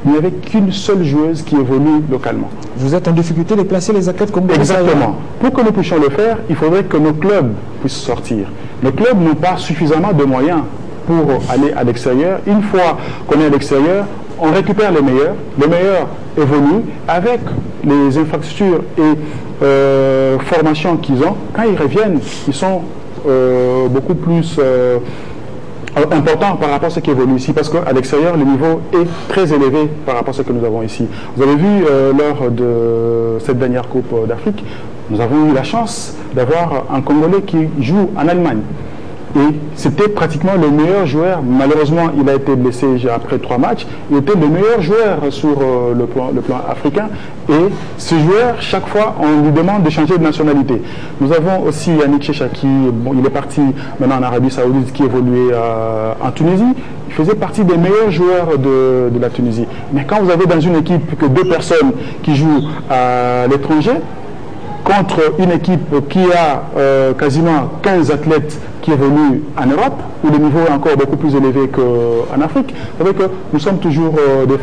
il n'y avait qu'une seule joueuse qui évolue localement. Vous êtes en difficulté de placer les athlètes comme vous. Exactement. Pour que nous puissions le faire, il faudrait que nos clubs puissent sortir. Nos clubs n'ont pas suffisamment de moyens pour aller à l'extérieur. Une fois qu'on est à l'extérieur, on récupère les meilleurs évoluent avec les infrastructures et formations qu'ils ont. Quand ils reviennent, ils sont beaucoup plus importants par rapport à ce qui évolue ici, parce qu'à l'extérieur, le niveau est très élevé par rapport à ce que nous avons ici. Vous avez vu lors de cette dernière Coupe d'Afrique, nous avons eu la chance d'avoir un Congolais qui joue en Allemagne. Et c'était pratiquement le meilleur joueur. Malheureusement, il a été blessé après 3 matchs. Il était le meilleur joueur sur le plan africain. Et ce joueur, chaque fois, on lui demande de changer de nationalité. Nous avons aussi Yannick Checha qui, il est parti maintenant en Arabie Saoudite, qui évoluait en Tunisie. Il faisait partie des meilleurs joueurs de la Tunisie. Mais quand vous avez dans une équipe que 2 personnes qui jouent à l'étranger, contre une équipe qui a quasiment 15 athlètes qui évoluent en Europe, où le niveau est encore beaucoup plus élevé qu'en Afrique, vous savez que nous sommes toujours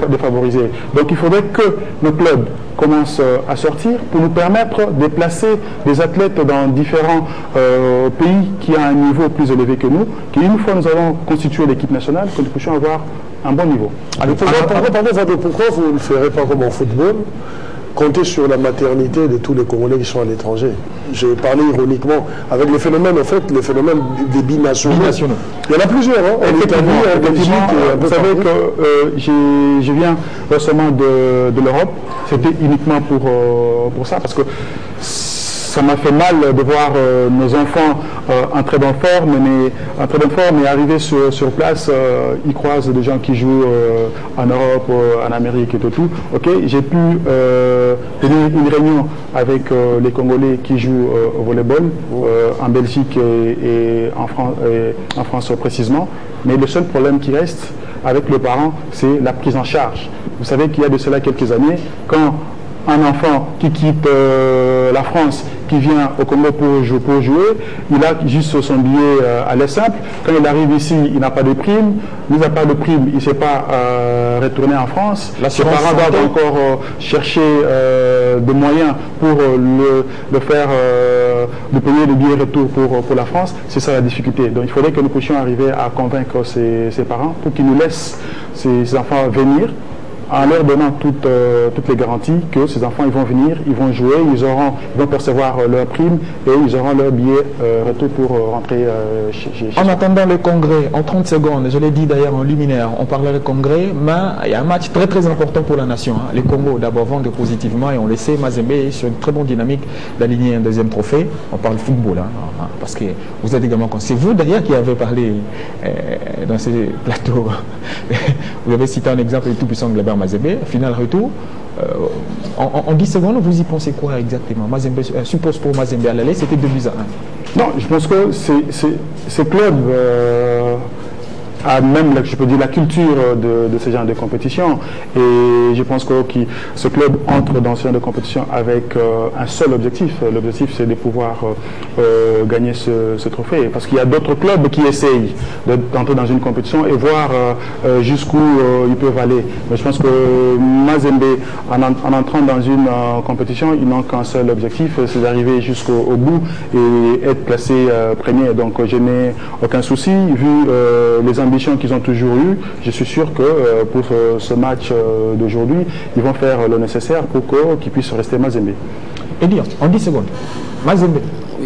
défavorisés. Donc il faudrait que nos clubs commencent à sortir pour nous permettre de placer des athlètes dans différents pays qui ont un niveau plus élevé que nous, qu'une fois nous avons constitué l'équipe nationale, que nous puissions avoir un bon niveau. Alors, pourquoi vous ne le ferez pas comme en football? Compter sur la maternité de tous les Congolais qui sont à l'étranger. J'ai parlé ironiquement avec le phénomène, en fait, le phénomène des binationaux. Il y en a plusieurs, hein, en Italie, en Belgique. Vous savez que je viens récemment de l'Europe. C'était uniquement pour ça, parce que ça m'a fait mal de voir nos enfants en très bonne forme, mais arriver sur place, ils croisent des gens qui jouent en Europe, en Amérique et tout. Ok, j'ai pu tenir une réunion avec les Congolais qui jouent au volleyball en Belgique et en France précisément. Mais le seul problème qui reste avec les parents, c'est la prise en charge. Vous savez qu'il y a de cela quelques années, quand un enfant qui quitte la France, qui vient au Congo pour jouer, il a juste son billet à l'air simple. Quand il arrive ici, il n'a pas de prime. Mis à part de prime, il ne sait pas retourner en France. Ses parents doivent encore chercher des moyens pour le faire, de payer le billet retour pour la France. C'est ça la difficulté. Donc il faudrait que nous puissions arriver à convaincre ses parents pour qu'ils nous laissent ces enfants venir en leur donnant toutes les garanties que ces enfants ils vont venir, ils vont jouer, ils vont percevoir leur prime et ils auront leur billet retour pour rentrer chez En attendant le congrès, en 30 secondes, je l'ai dit d'ailleurs en luminaire, on parlerait congrès, mais il y a un match très très important pour la nation. Le Congo d'abord vend positivement et on le sait, Mazembe est sur une très bonne dynamique d'aligner un deuxième trophée. On parle football, parce que vous êtes également, c'est vous d'ailleurs qui avez parlé dans ce plateau. Vous avez cité un exemple du tout-puissant Glabert Mazembe, final retour. En 10 secondes, vous y pensez quoi exactement? Mazembe, suppose pour Mazembe à l'aller, c'était 2-1. Non, je pense que ces clubs a même, je peux dire, la culture de ce genre de compétition. Et je pense que ce club entre dans ce genre de compétition avec un seul objectif. L'objectif, c'est de pouvoir gagner ce trophée. Parce qu'il y a d'autres clubs qui essayent d'entrer dans une compétition et voir jusqu'où ils peuvent aller. Mais je pense que Mazembe, en entrant dans une compétition, ils n'ont qu'un seul objectif, c'est d'arriver jusqu'au bout et être classé premier. Donc je n'ai aucun souci, vu les ambitions qu'ils ont toujours eu. Je suis sûr que pour ce match d'aujourd'hui, ils vont faire le nécessaire pour qu'ils puissent rester Mazembe. Et dire, en 10 secondes, Mazembe.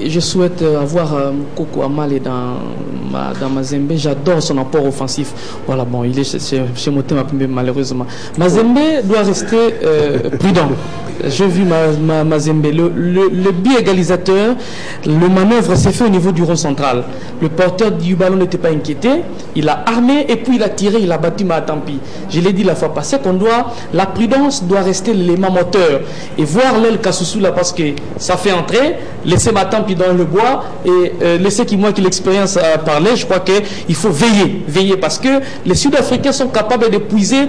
Je souhaite avoir Koko Amale dans Mazembe. J'adore son apport offensif. Voilà, bon, il est chez mon thème malheureusement. Mazembe doit rester prudent. J'ai vu Mazembe. Le but égalisateur, le manœuvre s'est fait au niveau du rond central. Le porteur du ballon n'était pas inquiété. Il a armé et puis il a tiré, il a battu Matampi. Je l'ai dit la fois passée la prudence doit rester l'élément moteur. Et voir l'aile Kassoussou là parce que ça fait entrer, laisser Matampi dans le bois et laisser moi qui l'expérience à parler, je crois qu'il faut veiller parce que les Sud-Africains sont capables de puiser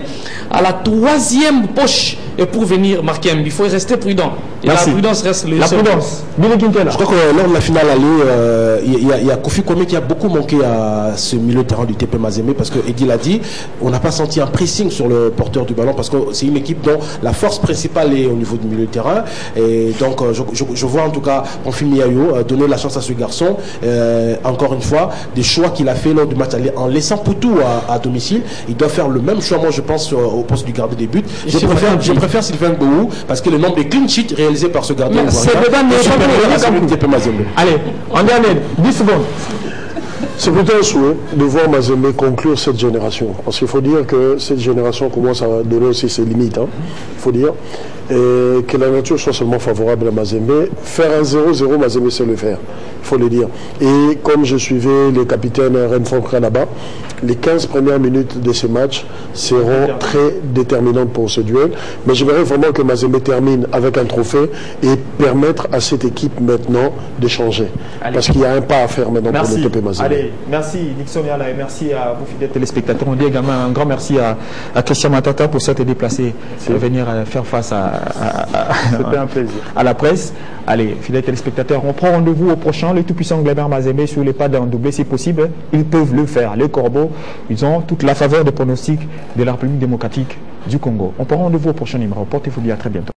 à la 3e poche et pour venir marquer un but. Il faut rester prudent. Et merci. La prudence reste le La seul. prudence. Je crois que lors de la finale aller, il y a Kofi Kome qui a beaucoup manqué à ce milieu de terrain du TP Mazembe parce que Eddie l'a dit, on n'a pas senti un pressing sur le porteur du ballon parce que c'est une équipe dont la force principale est au niveau du milieu de terrain. Et donc je vois en tout cas Konfimi Miayo donner la chance à ce garçon. Encore une fois, des choix qu'il a fait lors du match aller en laissant Poutou à domicile. Il doit faire le même choix, moi je pense, au poste du gardien des buts. Je préfère Sylvain Gbou parce que le nombre de clean sheets réalisés par ce gardien allez, on dernier, 10 secondes. C'est plutôt un souhait de voir Mazembe conclure cette génération. Parce qu'il faut dire que cette génération commence à donner aussi ses limites. Il faut dire. Et que la nature soit seulement favorable à Mazembe. Faire un 0-0, Mazembe sait le faire. Il faut le dire. Et comme je suivais les capitaines Renfort là-bas, les 15 premières minutes de ce match seront très déterminantes pour ce duel. Mais j'aimerais vraiment que Mazembe termine avec un trophée et permettre à cette équipe maintenant de changer. Allez. Parce qu'il y a un pas à faire maintenant pour le TP Mazembe. Allez, merci Nixon Yala et merci à vous fidèles téléspectateurs. On dit également un grand merci à Christian Matata pour s'être déplacé et venir faire face c'était un plaisir. À la presse. Allez, fidèles téléspectateurs, on prend rendez-vous au prochain. Le tout-puissant Glabert Mazembe sur les pas d'un doublé, si possible. Ils peuvent le faire. Les Corbeaux, ils ont toute la faveur des pronostics de la République démocratique du Congo. On prend rendez-vous au prochain numéro. Portez-vous bien, à très bientôt.